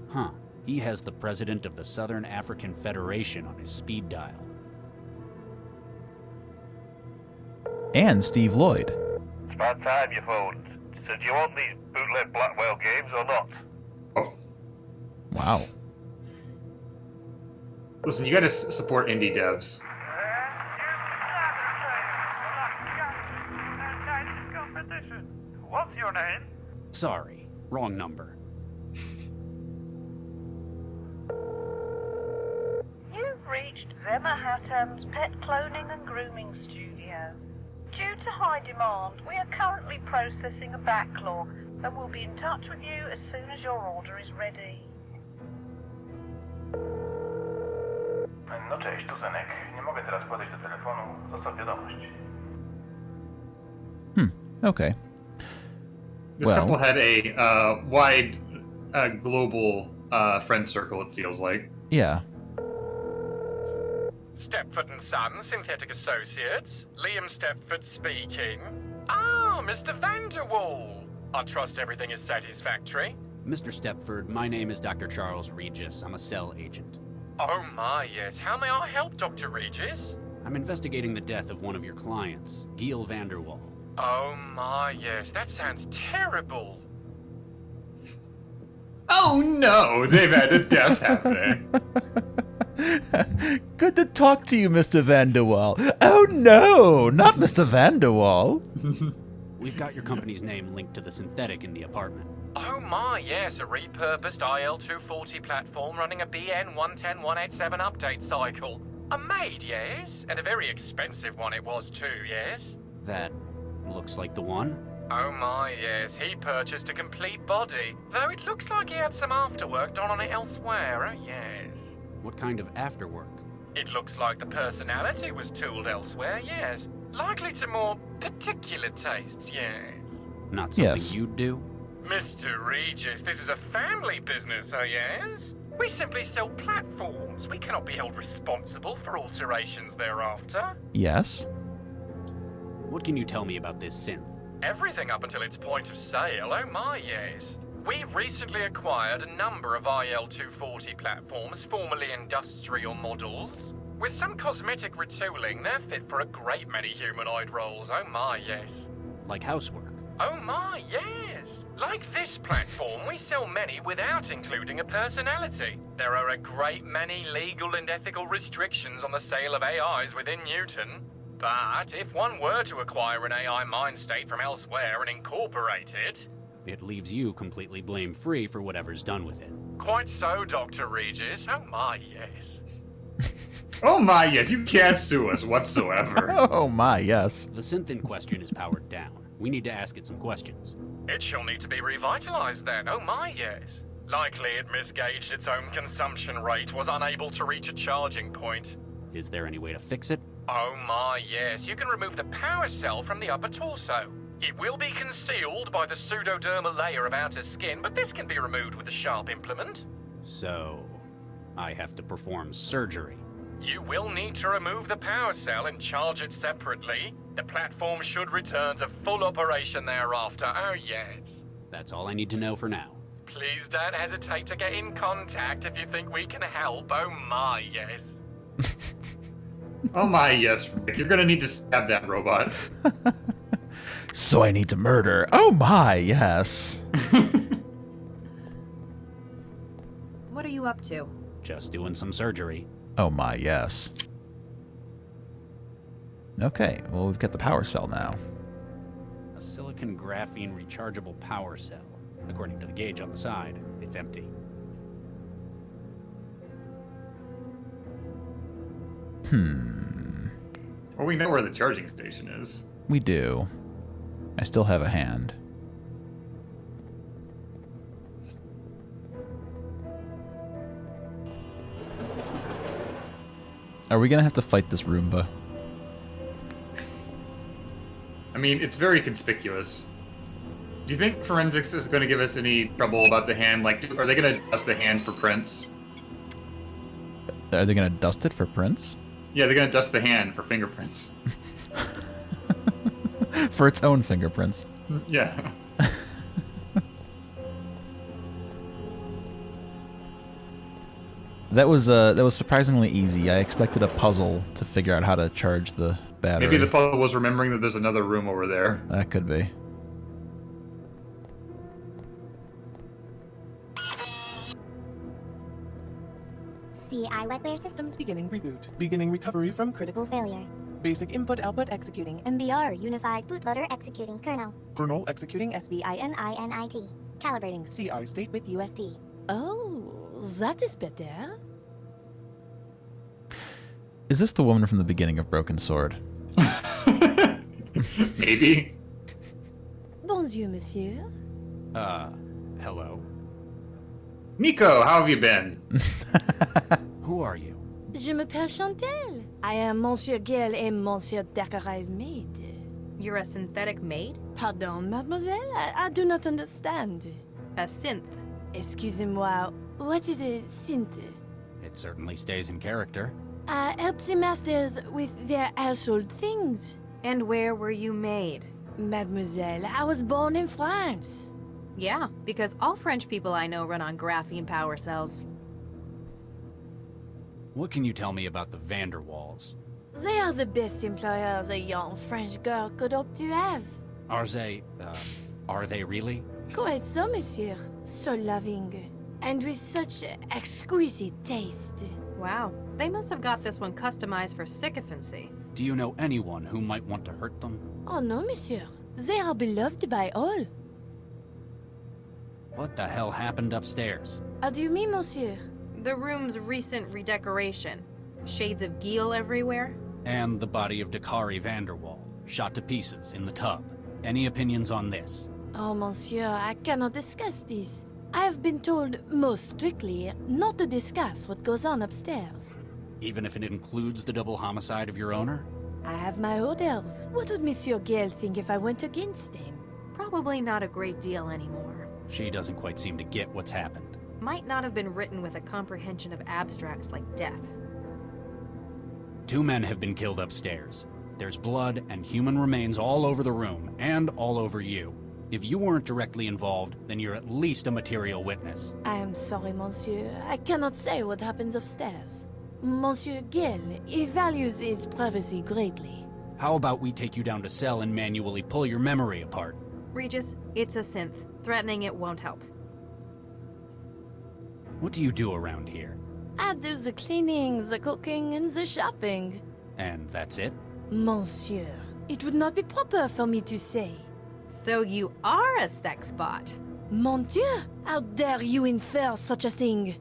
Huh. He has the president of the Southern African Federation on his speed dial. And Steve Lloyd. It's about time you phoned. So do you want these bootleg Blackwell games or not? Oh. Wow. Listen, you gotta support indie devs. What's your name? Sorry, wrong number. You've reached Zemma Hattam's pet cloning and grooming studio. Due to high demand, we are currently processing a backlog and will be in touch with you as soon as your order is ready. No cześć, tu Zenek. Nie mogę teraz podejść do telefonu. Zostaw wiadomość. Okay. This couple had a wide, global friend circle, it feels like. Yeah. Stepford and Son, Synthetic Associates. Liam Stepford speaking. Ah, Mr. Vanderwall. I trust everything is satisfactory. Mr. Stepford, my name is Dr. Charles Regis. I'm a cell agent. Oh my, yes. How may I help, Dr. Regis? I'm investigating the death of one of your clients, Giel Vanderwall. Oh my, yes. That sounds terrible. Oh no, they've had a death happen. Good to talk to you, Mr. Vanderwall. Oh no, not Mr. Vanderwall. We've got your company's name linked to the synthetic in the apartment. Oh my, yes. A repurposed IL-240 platform running a BN110187 update cycle. A maid, yes? And a very expensive one it was too, yes? That looks like the one. Oh my, yes. He purchased a complete body. Though it looks like he had some afterwork done on it elsewhere, oh yes. What kind of afterwork? It looks like the personality was tooled elsewhere, yes. Likely to more particular tastes, yes. Not something you'd do? Mr. Regis, this is a family business, oh yes? We simply sell platforms. We cannot be held responsible for alterations thereafter. Yes. What can you tell me about this synth? Everything up until its point of sale, oh my yes. We recently acquired a number of IL-240 platforms, formerly industrial models. With some cosmetic retooling, they're fit for a great many humanoid roles, oh my yes. Like housework? Oh my, yes! Like this platform, we sell many without including a personality. There are a great many legal and ethical restrictions on the sale of AIs within Newton. But if one were to acquire an AI mind state from elsewhere and incorporate it... It leaves you completely blame-free for whatever's done with it. Quite so, Dr. Regis. Oh my, yes. Oh my, yes, you can't sue us whatsoever. Oh my, yes. The synth in question is powered down. We need to ask it some questions. It shall need to be revitalized then, oh my, yes. Likely it misgauged its own consumption rate, was unable to reach a charging point. Is there any way to fix it? Oh my, yes. You can remove the power cell from the upper torso. It will be concealed by the pseudodermal layer of outer skin, but this can be removed with a sharp implement. So, I have to perform surgery. You will need to remove the power cell and charge it separately. The platform should return to full operation thereafter, oh yes. That's all I need to know for now. Please don't hesitate to get in contact if you think we can help, oh my yes. Oh my, yes, Rick. You're gonna need to stab that robot. So I need to murder. Oh my, yes. What are you up to? Just doing some surgery. Oh my, yes. Okay, well, we've got the power cell now. A silicon graphene rechargeable power cell. According to the gauge on the side, it's empty. Well, we know where the charging station is. We do. I still have a hand. Are we gonna have to fight this Roomba? I mean, it's very conspicuous. Do you think forensics is going to give us any trouble about the hand? Like, are they going to dust the hand for prints? Are they gonna dust it for prints? Yeah, they're going to dust the hand for fingerprints. For its own fingerprints. Yeah. That was surprisingly easy. I expected a puzzle to figure out how to charge the battery. Maybe the puzzle was remembering that there's another room over there. That could be. CI wetware systems beginning reboot. Beginning recovery from critical failure. Basic input-output executing. MBR unified bootloader executing kernel. Kernel executing SBININIT. Calibrating CI state with USD. Oh, that is better. Is this the woman from the beginning of Broken Sword? Maybe. Bonjour, monsieur. Hello. Nico, how have you been? Who are you? Je m'appelle Chantal. I am Monsieur Giel et Monsieur Dacqueray's maid. You're a synthetic maid? Pardon, mademoiselle? I do not understand. A synth. Excusez-moi, what is a synth? It certainly stays in character. I help the masters with their household things. And where were you made? Mademoiselle, I was born in France. Yeah, because all French people I know run on graphene power cells. What can you tell me about the Vanderwalls? They are the best employers a young French girl could hope to have. Are they really? Quite so, monsieur. So loving. And with such exquisite taste. Wow, they must have got this one customized for sycophancy. Do you know anyone who might want to hurt them? Oh no, monsieur. They are beloved by all. What the hell happened upstairs? How do you mean, monsieur? The room's recent redecoration. Shades of Giel everywhere. And the body of Dakari Vanderwall, shot to pieces in the tub. Any opinions on this? Oh, monsieur, I cannot discuss this. I have been told, most strictly, not to discuss what goes on upstairs. Even if it includes the double homicide of your owner? I have my orders. What would Monsieur Giel think if I went against him? Probably not a great deal anymore. She doesn't quite seem to get what's happened. Might not have been written with a comprehension of abstracts like death. 2 men have been killed upstairs. There's blood and human remains all over the room, and all over you. If you weren't directly involved, then you're at least a material witness. I am sorry, monsieur. I cannot say what happens upstairs. Monsieur Giel, he values his privacy greatly. How about we take you down to cell and manually pull your memory apart? Regis, it's a synth. Threatening it won't help. What do you do around here? I do the cleaning, the cooking, and the shopping. And that's it? Monsieur, it would not be proper for me to say. So you are a sex bot? Mon Dieu! How dare you infer such a thing?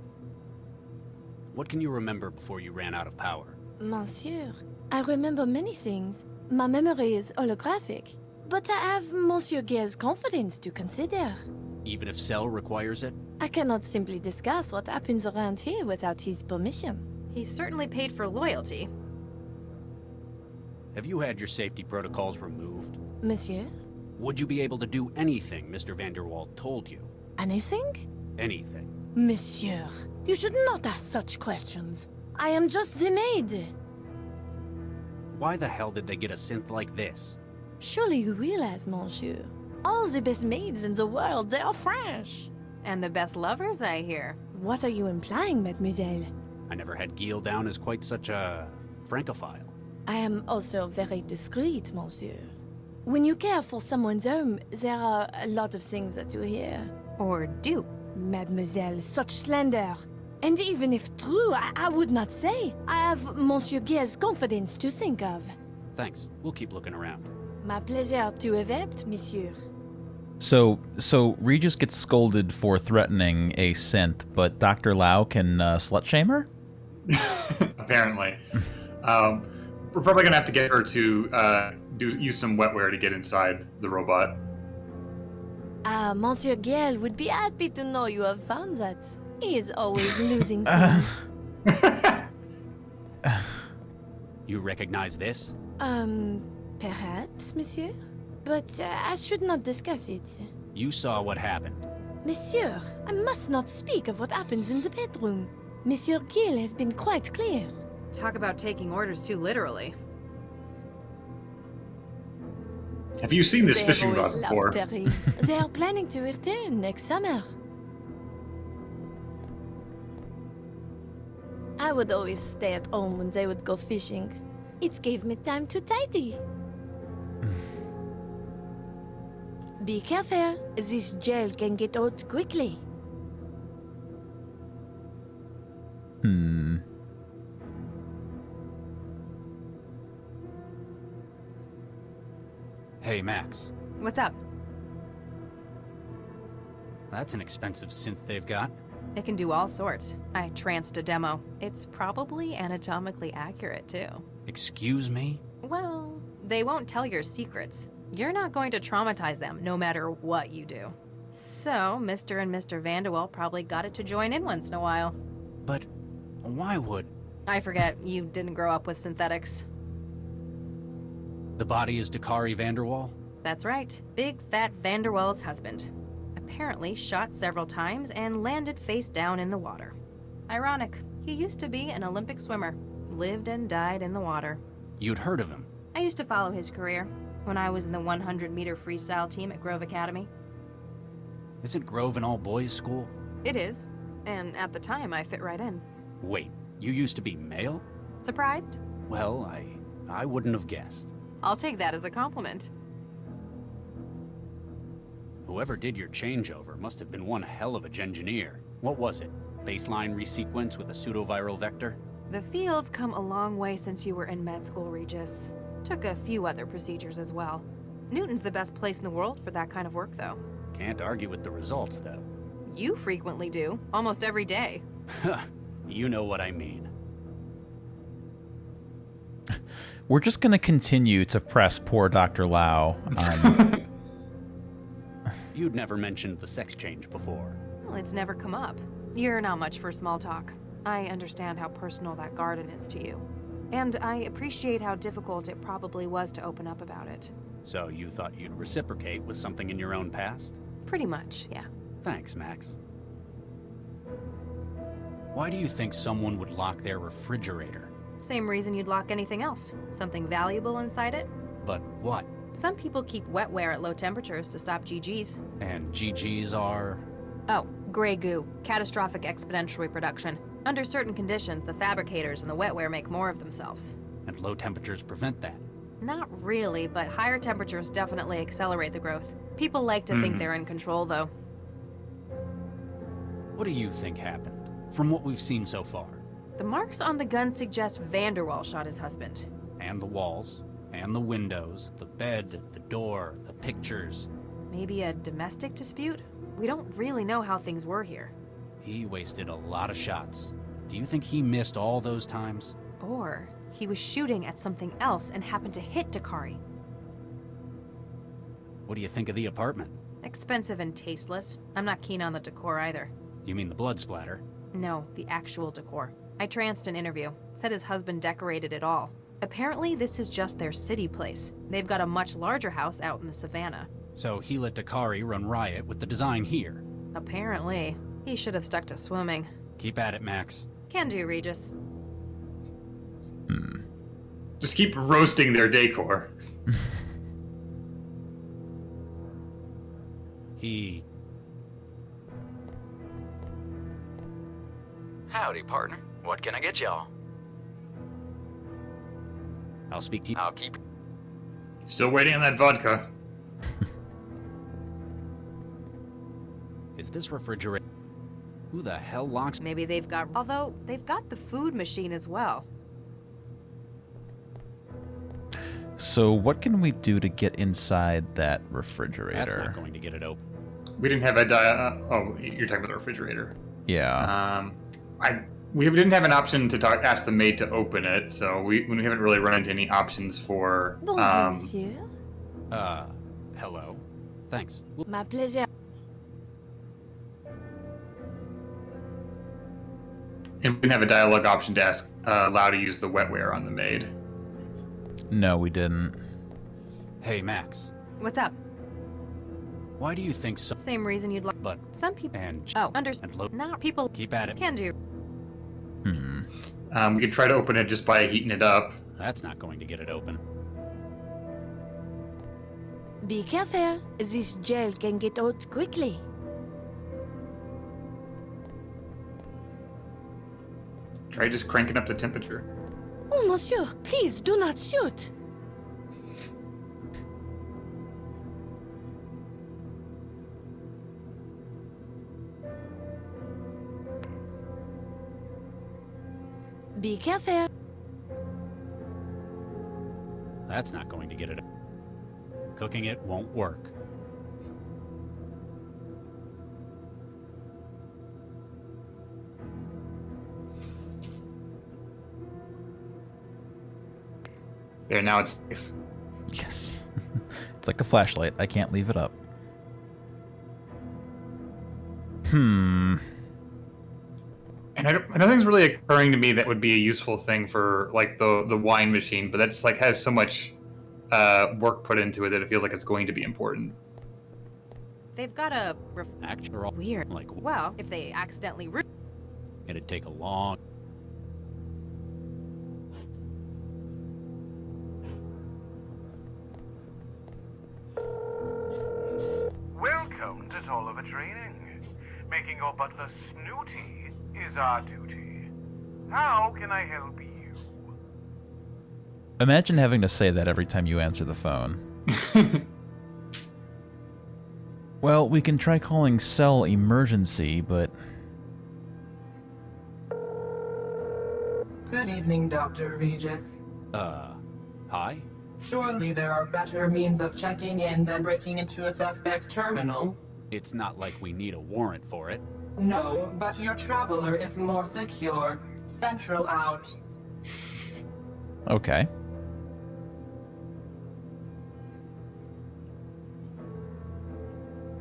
What can you remember before you ran out of power? Monsieur, I remember many things. My memory is holographic. But I have Monsieur Giel's confidence to consider. Even if Cell requires it? I cannot simply discuss what happens around here without his permission. He's certainly paid for loyalty. Have you had your safety protocols removed? Monsieur? Would you be able to do anything Mr. Vanderwall told you? Anything? Anything. Monsieur, you should not ask such questions. I am just the maid. Why the hell did they get a synth like this? Surely you realize, monsieur. All the best maids in the world, they are French. And the best lovers, I hear. What are you implying, mademoiselle? I never had Giel down as quite such a francophile. I am also very discreet, monsieur. When you care for someone's home, there are a lot of things that you hear. Or do. Mademoiselle, such slander. And even if true, I would not say. I have Monsieur Giel's confidence to think of. Thanks. We'll keep looking around. My pleasure to event, monsieur. So Regis gets scolded for threatening a synth, but Dr. Lau can slut shame her? Apparently. We're probably going to have to get her to use some wetware to get inside the robot. Monsieur Giel would be happy to know you have found that. He is always losing things. You recognize this? Perhaps, monsieur? But I should not discuss it. You saw what happened. Monsieur, I must not speak of what happens in the bedroom. Monsieur Giel has been quite clear. Talk about taking orders too literally. Have you seen this fishing rod before? They are planning to return next summer. I would always stay at home when they would go fishing. It gave me time to tidy. Be careful. This gel can get out quickly. Hey, Max. What's up? That's an expensive synth they've got. It can do all sorts. I tranced a demo. It's probably anatomically accurate, too. Excuse me? Well, they won't tell your secrets. You're not going to traumatize them, no matter what you do. So, Mr. and Mr. Vanderwell probably got it to join in once in a while. But why would... I forget, you didn't grow up with synthetics. The body is Dakari Vanderwall? That's right. Big Fat Vanderwell's husband. Apparently shot several times and landed face down in the water. Ironic. He used to be an Olympic swimmer. Lived and died in the water. You'd heard of him? I used to follow his career when I was in the 100-meter freestyle team at Grove Academy. Isn't Grove an all-boys school? It is. And at the time, I fit right in. Wait, you used to be male? Surprised? Well, I wouldn't have guessed. I'll take that as a compliment. Whoever did your changeover must have been one hell of a gengineer. What was it? Baseline resequence with a pseudoviral vector? The field's come a long way since you were in med school, Regis. Took a few other procedures as well. Newton's the best place in the world for that kind of work, though. Can't argue with the results, though. You frequently do, almost every day. You know what I mean. We're just going to continue to press poor Dr. Lau. You'd never mentioned the sex change before. Well, it's never come up. You're not much for small talk. I understand how personal that garden is to you. And I appreciate how difficult it probably was to open up about it. So you thought you'd reciprocate with something in your own past? Pretty much, yeah. Thanks, Max. Why do you think someone would lock their refrigerator? Same reason you'd lock anything else. Something valuable inside it. But what? Some people keep wetware at low temperatures to stop GGs. And GGs are? Oh, gray goo. Catastrophic exponential reproduction. Under certain conditions, the fabricators and the wetware make more of themselves. And low temperatures prevent that? Not really, but higher temperatures definitely accelerate the growth. People like to think they're in control, though. What do you think happened, from what we've seen so far? The marks on the gun suggest Vanderwall shot his husband. And the walls, and the windows, the bed, the door, the pictures. Maybe a domestic dispute? We don't really know how things were here. He wasted a lot of shots. Do you think he missed all those times? Or he was shooting at something else and happened to hit Dakari. What do you think of the apartment? Expensive and tasteless. I'm not keen on the decor either. You mean the blood splatter? No, the actual decor. I tranced an interview. Said his husband decorated it all. Apparently, this is just their city place. They've got a much larger house out in the savannah. So he let Dakari run riot with the design here? Apparently. He should have stuck to swimming. Keep at it, Max. Can do, Regis. Just keep roasting their decor. Howdy, partner. What can I get y'all? I'll speak to you. I'll keep... Still waiting on that vodka. Is this refrigerator? Who the hell locks? Maybe they've got... Although, they've got the food machine as well. So what can we do to get inside that refrigerator? That's not going to get it open. We didn't have a... oh, you're talking about the refrigerator. Yeah. We didn't have an option to ask the maid to open it, so we haven't really run into any options for... Bonjour, monsieur. Hello. Thanks. My pleasure. And we didn't have a dialogue option to ask Lau to use the wetware on the maid. No, we didn't. Hey, Max. What's up? Why do you think so? Same reason you'd like... But... Some people... And... Oh, understand. Not people... Keep at it. Can do. We could try to open it just by heating it up. That's not going to get it open. Be careful. This gel can get out quickly. Try just cranking up the temperature. Oh, monsieur, please do not shoot. Be careful. That's not going to get it. Cooking it won't work. There, now it's safe. Yes. It's like a flashlight. I can't leave it up. And nothing's really occurring to me that would be a useful thing for like the wine machine, but that's like has so much work put into it that it feels like it's going to be important. They've got a Actual weird. Like, Well, if they accidentally it'd take a long. Welcome to Tolliver Training. Making your butler snooty is our duty. How can I help you? Imagine having to say that every time you answer the phone. Well, we can try calling cell emergency, but... Good evening, Dr. Regis. Hi? Surely there are better means of checking in than breaking into a suspect's terminal. It's not like we need a warrant for it. No, but your traveler is more secure. Central out. Okay.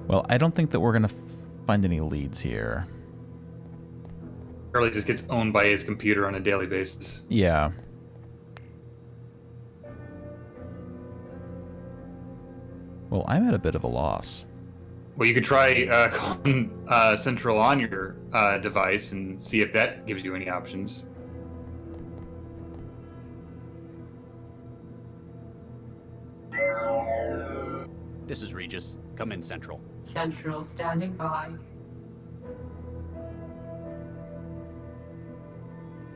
Well, I don't think that we're going to find any leads here. Charlie just gets owned by his computer on a daily basis. Yeah. Well, I'm at a bit of a loss. Well, you could try calling Central on your device and see if that gives you any options. This is Regis. Come in, Central. Central standing by.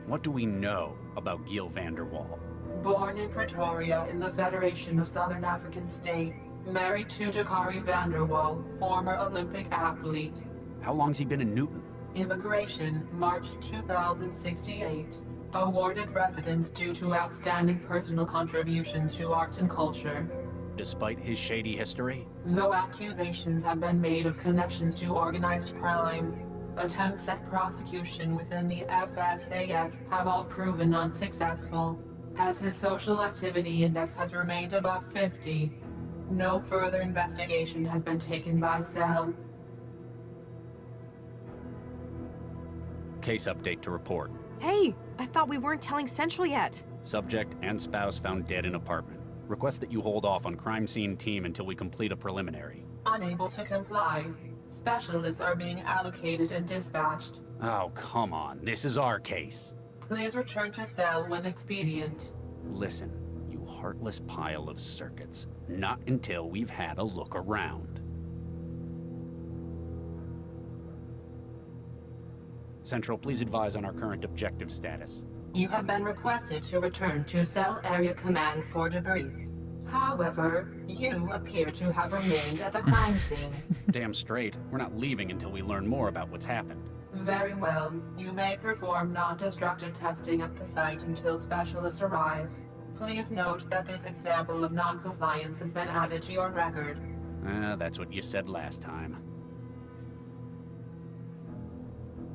What do we know about Giel van der Waal? Born in Pretoria in the Federation of Southern African State. Married to Dakari van der Waal, former Olympic athlete. How long's he been in Newton? Immigration, March 2068. Awarded residence due to outstanding personal contributions to art and culture. Despite his shady history? Though accusations have been made of connections to organized crime, attempts at prosecution within the FSAS have all proven unsuccessful. As his social activity index has remained above 50, no further investigation has been taken by Cell. Case update to report. Hey, I thought we weren't telling Central yet. Subject and spouse found dead in apartment. Request that you hold off on crime scene team until we complete a preliminary. Unable to comply. Specialists are being allocated and dispatched. Oh, come on. This is our case. Please return to Cell when expedient. Listen, you heartless pile of circuits. Not until we've had a look around. Central, please advise on our current objective status. You have been requested to return to Cell Area Command for debrief. However, you appear to have remained at the crime scene. Damn straight. We're not leaving until we learn more about what's happened. Very well. You may perform non-destructive testing at the site until specialists arrive. Please note that this example of non-compliance has been added to your record. That's what you said last time.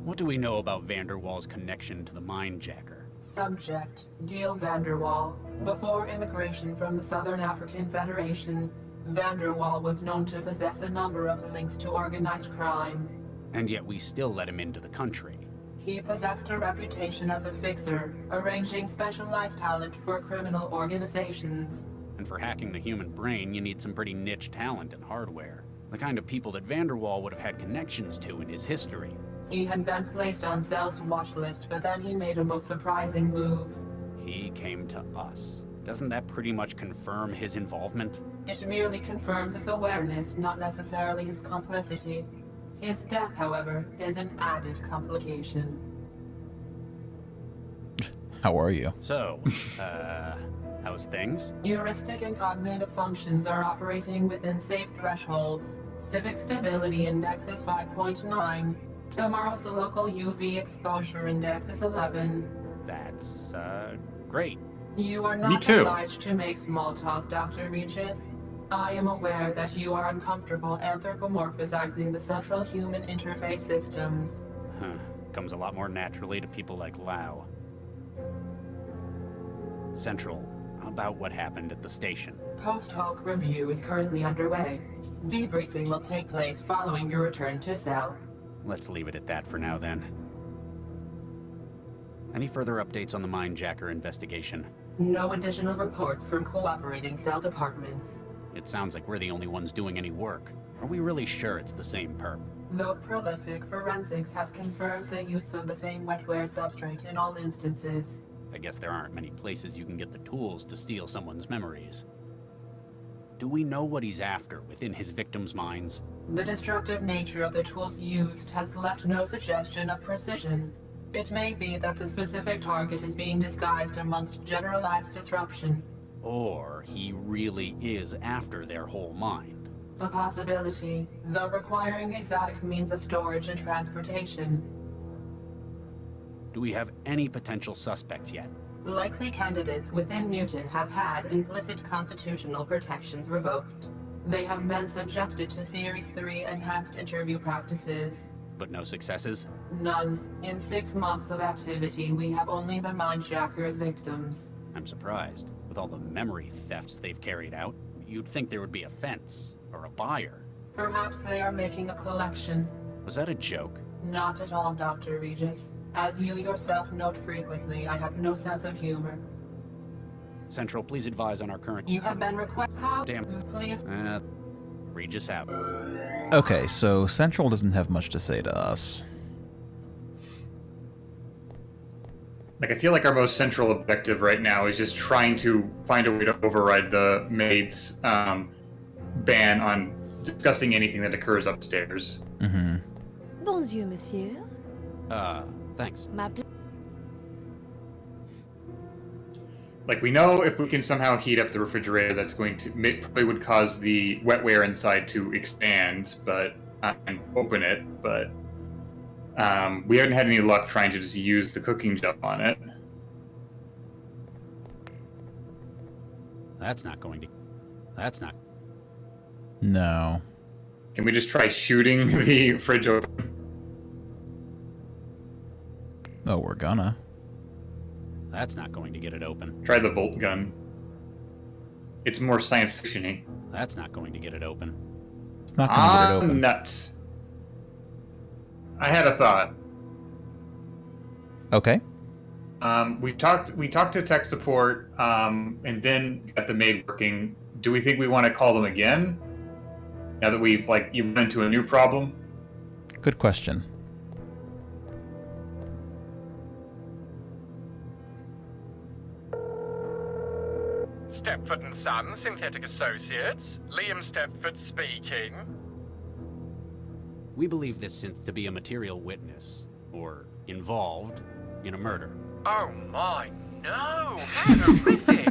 What do we know about van der Waal's connection to the Mindjacker? Subject, Giel van der Waal. Before immigration from the Southern African Federation, van der Waal was known to possess a number of links to organized crime. And yet we still let him into the country. He possessed a reputation as a fixer, arranging specialized talent for criminal organizations. And for hacking the human brain, you need some pretty niche talent and hardware. The kind of people that van der Waal would have had connections to in his history. He had been placed on Cell's watch list, but then he made a most surprising move. He came to us. Doesn't that pretty much confirm his involvement? It merely confirms his awareness, not necessarily his complicity. His death, however, is an added complication. How are you? So, how's things? Heuristic and cognitive functions are operating within safe thresholds. Civic stability index is 5.9. Tomorrow's local UV exposure index is 11. That's, great. You are Me not too. obliged to make small talk, Dr. Regis. I am aware that you are uncomfortable anthropomorphizing the central human interface systems. Huh. Comes a lot more naturally to people like Lau. Central, about what happened at the station. Post-hoc review is currently underway. Debriefing will take place following your return to cell. Let's leave it at that for now, then. Any further updates on the Mindjacker investigation? No additional reports from cooperating cell departments. It sounds like we're the only ones doing any work. Are we really sure it's the same perp? Though prolific forensics has confirmed the use of the same wetware substrate in all instances. I guess there aren't many places you can get the tools to steal someone's memories. Do we know what he's after within his victims' minds? The destructive nature of the tools used has left no suggestion of precision. It may be that the specific target is being disguised amongst generalized disruption. Or he really is after their whole mind. A possibility, though requiring exotic means of storage and transportation. Do we have any potential suspects yet? Likely candidates within Newton have had implicit constitutional protections revoked. They have been subjected to Series 3 enhanced interview practices. But no successes? None. In 6 months of activity, we have only the Mindjacker as victims. I'm surprised. With all the memory thefts they've carried out, you'd think there would be a fence, or a buyer. Perhaps they are making a collection. Was that a joke? Not at all, Dr. Regis. As you yourself note frequently, I have no sense of humor. Central, please advise on our current... You have been requested... Damn. Please... Regis out. Okay, so Central doesn't have much to say to us. Like, I feel like our most central objective right now is just trying to find a way to override the maids' ban on discussing anything that occurs upstairs. Mm-hmm. Bonjour, monsieur. Thanks. Like, we know if we can somehow heat up the refrigerator, that's going to probably would cause the wetware inside to expand, but and open it. But we haven't had any luck trying to just use the cooking stuff on it. That's not going to... That's not... No. Can we just try shooting the fridge open? Oh, we're gonna. That's not going to get it open. Try the bolt gun. It's more science fiction-y. That's not going to get it open. It's not gonna get it open. Nuts. I had a thought. Okay. We talked to tech support, and then got the maid working. Do we think we want to call them again? Now that we've you run into a new problem? Good question. Stepford and Son, Synthetic Associates. Liam Stepford speaking. We believe this synth to be a material witness, or involved, in a murder. Oh my, no! How horrific!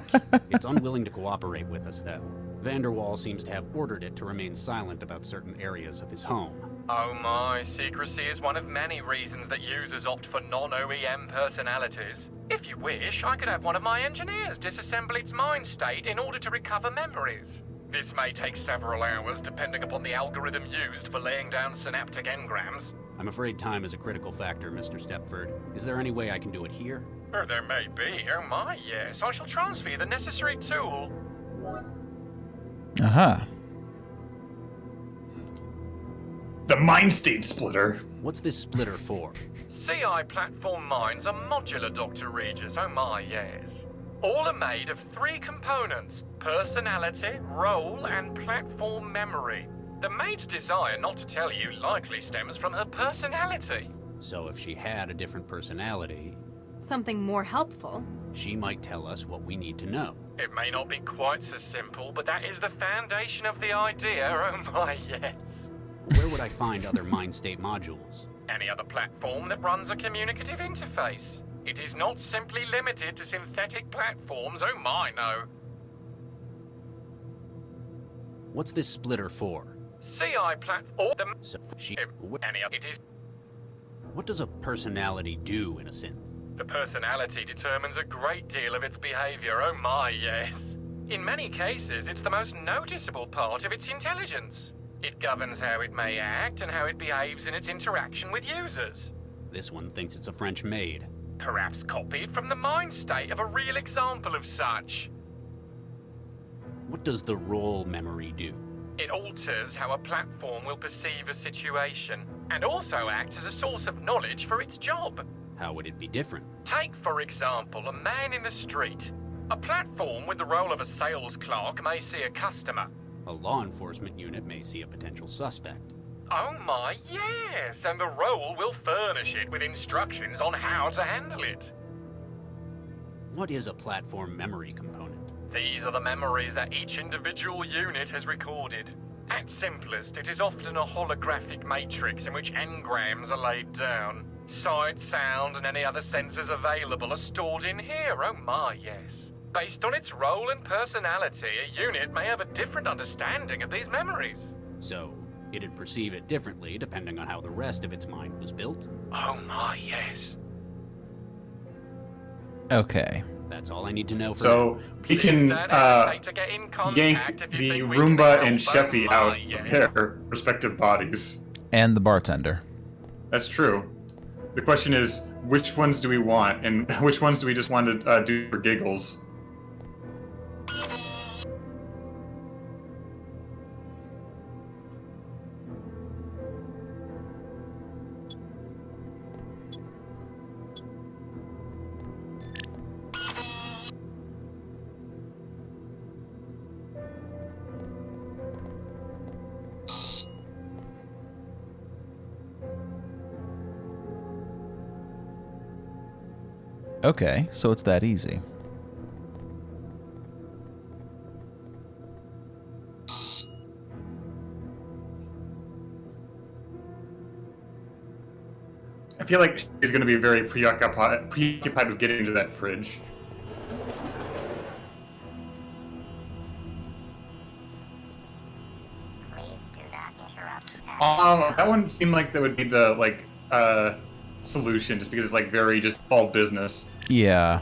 It's unwilling to cooperate with us, though. Waal seems to have ordered it to remain silent about certain areas of his home. Oh my, secrecy is one of many reasons that users opt for non-OEM personalities. If you wish, I could have one of my engineers disassemble its mind state in order to recover memories. This may take several hours, depending upon the algorithm used for laying down synaptic engrams. I'm afraid time is a critical factor, Mr. Stepford. Is there any way I can do it here? Oh, there may be. Oh my, yes. I shall transfer you the necessary tool. Aha. The mind state splitter. What's this splitter for? CI platform minds are modular, Dr. Regis. Oh my, yes. All are made of 3 components: personality, role, and platform memory. The maid's desire not to tell you likely stems from her personality. So if she had a different personality... Something more helpful. She might tell us what we need to know. It may not be quite so simple, but that is the foundation of the idea. Oh my, yes. Where would I find other mind state modules? Any other platform that runs a communicative interface. It is not simply limited to synthetic platforms, oh my, no. What's this splitter for? CI platform. So It is. What does a personality do in a synth? The personality determines a great deal of its behavior, oh my, yes. In many cases, it's the most noticeable part of its intelligence. It governs how it may act and how it behaves in its interaction with users. This one thinks it's a French maid. Perhaps copied from the mind state of a real example of such. What does the role memory do? It alters how a platform will perceive a situation, and also acts as a source of knowledge for its job. How would it be different? Take, for example, a man in the street. A platform with the role of a sales clerk may see a customer. A law enforcement unit may see a potential suspect. Oh my, yes, and the role will furnish it with instructions on how to handle it. What is a platform memory component? These are the memories that each individual unit has recorded. At simplest, it is often a holographic matrix in which engrams are laid down. Sight, sound, and any other senses available are stored in here, oh my, yes. Based on its role and personality, a unit may have a different understanding of these memories. So, it'd perceive it differently depending on how the rest of its mind was built? Oh my, yes. Okay. That's all I need to know for So we can yank the Roomba and Cheffie out of their respective bodies. And the bartender. That's true. The question is, which ones do we want, and which ones do we just want to do for giggles? Okay, so it's that easy. I feel like she's going to be very preoccupied with getting into that fridge. That one seemed like that would be the solution, just because it's very just all business. Yeah.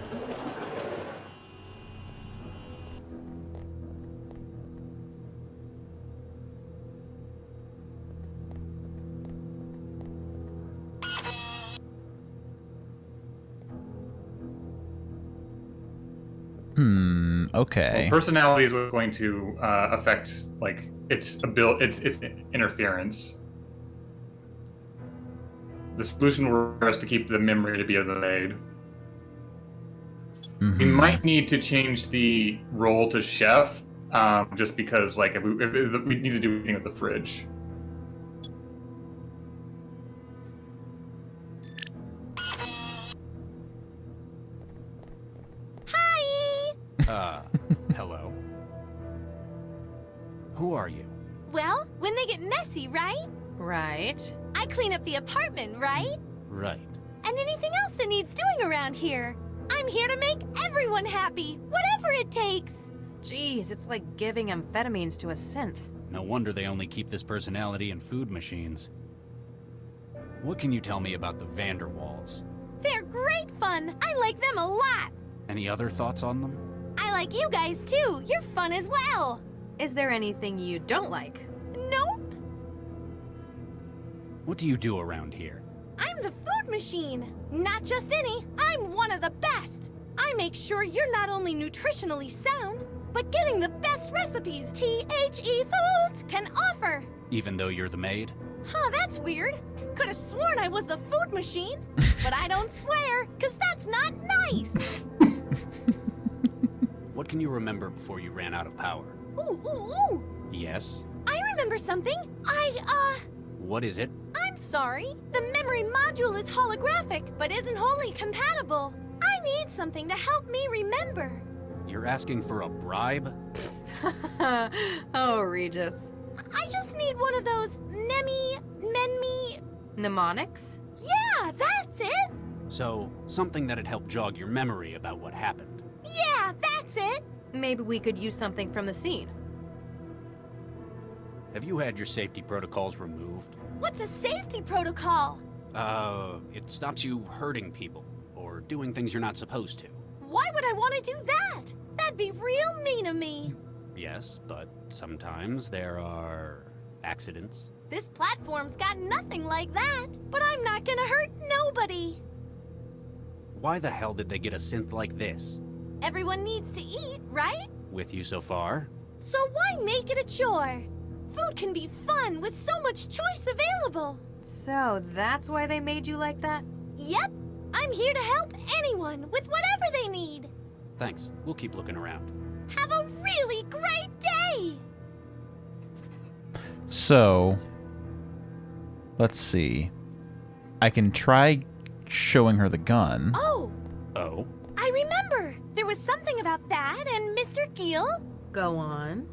Okay. Well, personality is what's going to affect its interference. The solution was to keep the memory to be of the maid. Mm-hmm. We might need to change the role to chef, just because if we need to do anything with the fridge. Hello. Who are you? Well, when they get messy, right? Right. I clean up the apartment, right? Right. And anything else that needs doing around here. I'm here to make everyone happy, whatever it takes. Jeez, it's like giving amphetamines to a synth. No wonder they only keep this personality in food machines. What can you tell me about the Vanderwalls? They're great fun. I like them a lot. Any other thoughts on them? I like you guys too. You're fun as well. Is there anything you don't like? Nope. What do you do around here? I'm the food machine. Not just any, I'm one of the best. I make sure you're not only nutritionally sound, but getting the best recipes THE Foods can offer. Even though you're the maid? Huh, that's weird. Could have sworn I was the food machine, but I don't swear, because that's not nice. What can you remember before you ran out of power? Ooh. Yes? I remember something. What is it? I'm sorry. The memory module is holographic, but isn't wholly compatible. I need something to help me remember. You're asking for a bribe? Oh, Regis. I just need one of those mnemonics? Yeah, that's it. So, something that'd help jog your memory about what happened. Yeah, that's it! Maybe we could use something from the scene. Have you had your safety protocols removed? What's a safety protocol? It stops you hurting people, or doing things you're not supposed to. Why would I want to do that? That'd be real mean of me. Yes, but sometimes there are accidents. This platform's got nothing like that, but I'm not gonna hurt nobody. Why the hell did they get a synth like this? Everyone needs to eat, right? With you so far? So why make it a chore? Food can be fun with so much choice available. So that's why they made you like that? Yep. I'm here to help anyone with whatever they need. Thanks. We'll keep looking around. Have a really great day! So, let's see. I can try showing her the gun. Oh! Oh? I remember! There was something about that and Mr. Giel. Go on.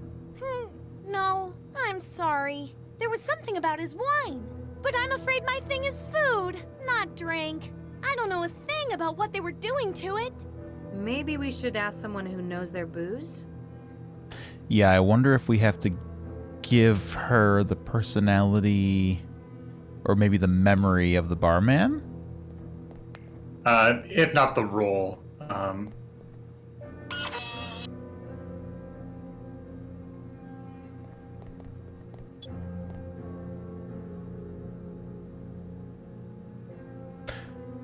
No, I'm sorry. There was something about his wine. But I'm afraid my thing is food, not drink. I don't know a thing about what they were doing to it. Maybe we should ask someone who knows their booze? Yeah, I wonder if we have to give her the personality or maybe the memory of the barman? If not the role.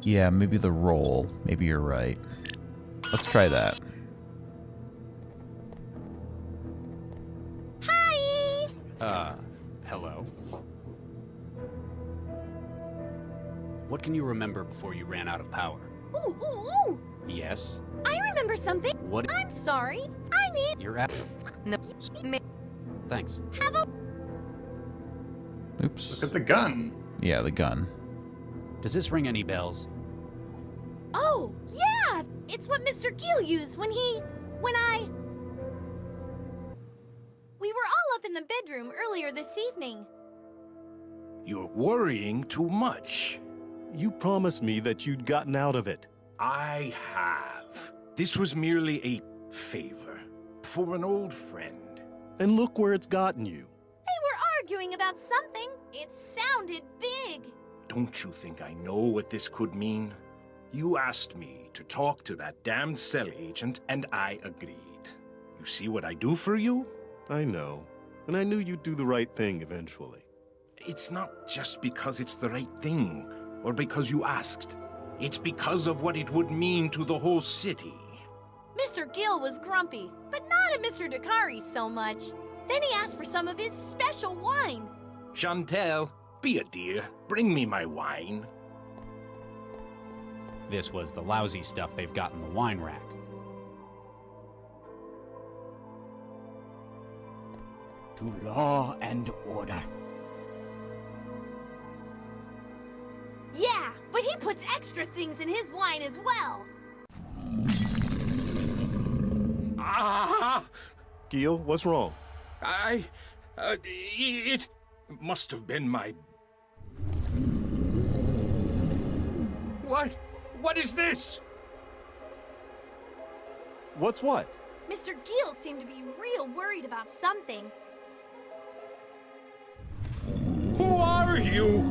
Yeah, maybe the role. Maybe you're right. Let's try that. Hi! Hello? What can you remember before you ran out of power? Ooh, ooh, ooh! Yes? I remember something. What? I'm sorry. I need... You're at... No. Thanks. Have a... Oops. Look at the gun. Yeah, the gun. Does this ring any bells? Oh, yeah! It's what Mr. Giel used when I... We were all up in the bedroom earlier this evening. You're worrying too much. You promised me that you'd gotten out of it. I have. This was merely a favor for an old friend. And look where it's gotten you. They were arguing about something. It sounded big. Don't you think I know what this could mean? You asked me to talk to that damned cell agent, and I agreed. You see what I do for you? I know. And I knew you'd do the right thing eventually. It's not just because it's the right thing, or because you asked. It's because of what it would mean to the whole city. Mr. Giel was grumpy, but not at Mr. Dakari so much. Then he asked for some of his special wine. Chantel, be a dear. Bring me my wine. This was the lousy stuff they've got in the wine rack. To law and order. Yeah, but he puts extra things in his wine as well. Ah! Giel, what's wrong? It must have been my... What is this? What's what? Mr. Giel seemed to be real worried about something. Who are you?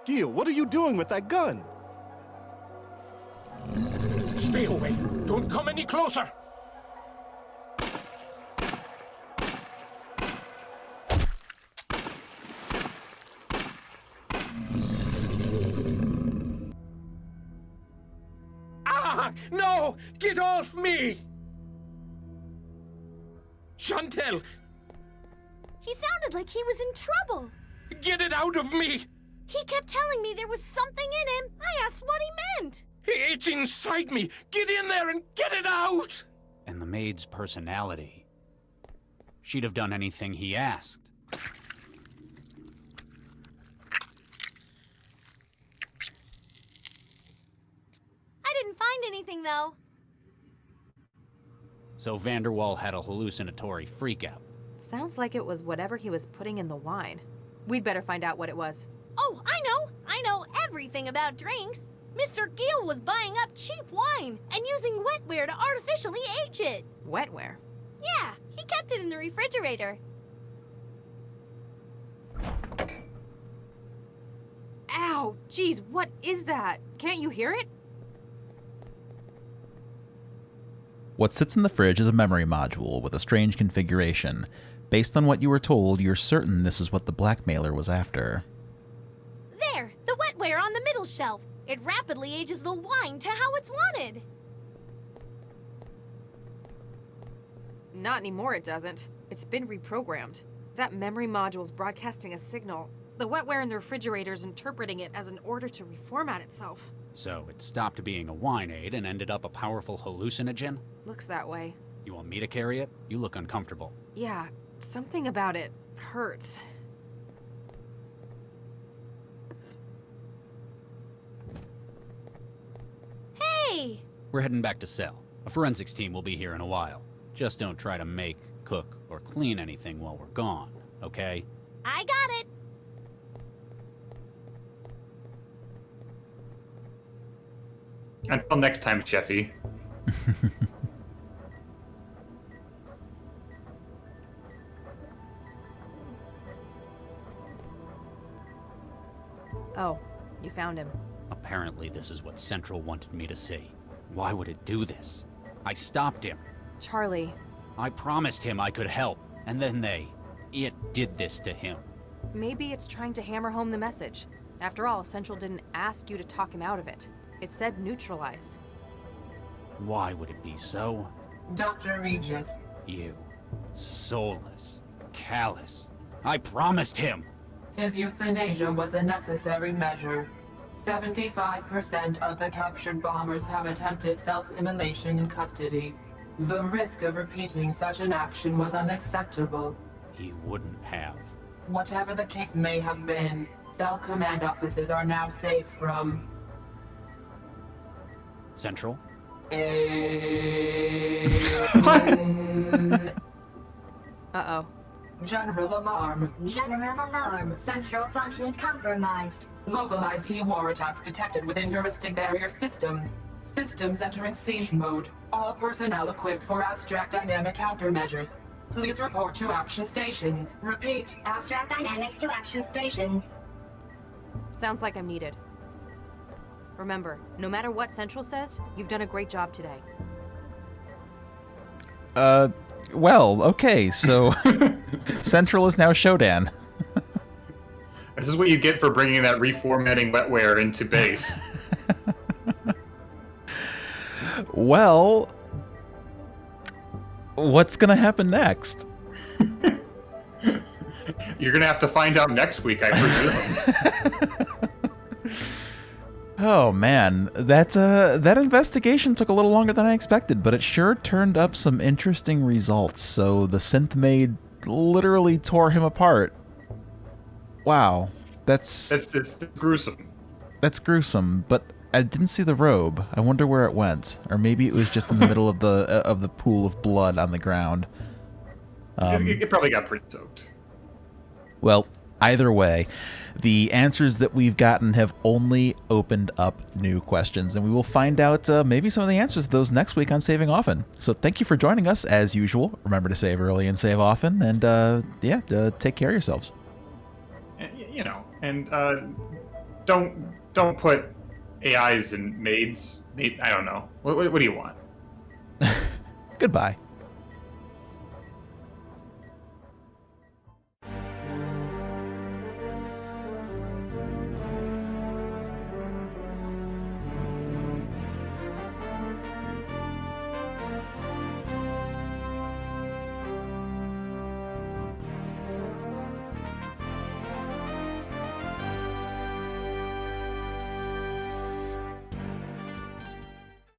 Giel, what are you doing with that gun? Stay away. Don't come any closer. Ah! No! Get off me! Chantel! He sounded like he was in trouble. Get it out of me! He kept telling me there was something in him. I asked what he meant. It's inside me! Get in there and get it out! And the maid's personality. She'd have done anything he asked. I didn't find anything, though. So Vanderwall had a hallucinatory freakout. Sounds like it was whatever he was putting in the wine. We'd better find out what it was. Oh, I know! I know everything about drinks! Mr. Giel was buying up cheap wine and using wetware to artificially age it. Wetware? Yeah, he kept it in the refrigerator. Ow! Geez, what is that? Can't you hear it? What sits in the fridge is a memory module with a strange configuration. Based on what you were told, you're certain this is what the blackmailer was after. There! The wetware on the middle shelf. It rapidly ages the wine to how it's wanted. Not anymore, it doesn't. It's been reprogrammed. That memory module's broadcasting a signal. The wetware in the refrigerator's interpreting it as an order to reformat itself. So it stopped being a wine aid and ended up a powerful hallucinogen? Looks that way. You want me to carry it? You look uncomfortable. Yeah, something about it hurts. Hey! We're heading back to cell. A forensics team will be here in a while. Just don't try to make, cook, or clean anything while we're gone, okay? I got it! Until next time, Cheffie. Oh, you found him. Apparently this is what Central wanted me to see. Why would it do this? I stopped him. Charlie. I promised him I could help, and then it did this to him. Maybe it's trying to hammer home the message. After all, Central didn't ask you to talk him out of it. It said neutralize. Why would it be so? Dr. Regis. You. Soulless. Callous. I promised him! His euthanasia was a necessary measure. 75% of the captured bombers have attempted self-immolation in custody. The risk of repeating such an action was unacceptable. He wouldn't have. Whatever the case may have been, cell command offices are now safe from... Central? Uh-oh. General alarm. General alarm. Central functions compromised. Localized E-war attacks detected within heuristic barrier systems. Systems entering siege mode. All personnel equipped for abstract dynamic countermeasures. Please report to action stations. Repeat. Abstract dynamics to action stations. Sounds like I'm needed. Remember, no matter what Central says, you've done a great job today. Well, okay, so Central is now Shodan. This is what you get for bringing that reformatting wetware into base. Well, what's gonna happen next? You're gonna have to find out next week, I presume. Oh man, that investigation took a little longer than I expected, but it sure turned up some interesting results. So the synth maid literally tore him apart. Wow, that's gruesome. That's gruesome, but I didn't see the robe. I wonder where it went, or maybe it was just in the middle of the pool of blood on the ground. It probably got pretty soaked. Well, either way, the answers that we've gotten have only opened up new questions, and we will find out maybe some of the answers to those next week on Saving Often. So thank you for joining us, as usual. Remember to save early and save often, and take care of yourselves. You know, and don't put AIs in maids. I don't know. What do you want? Goodbye.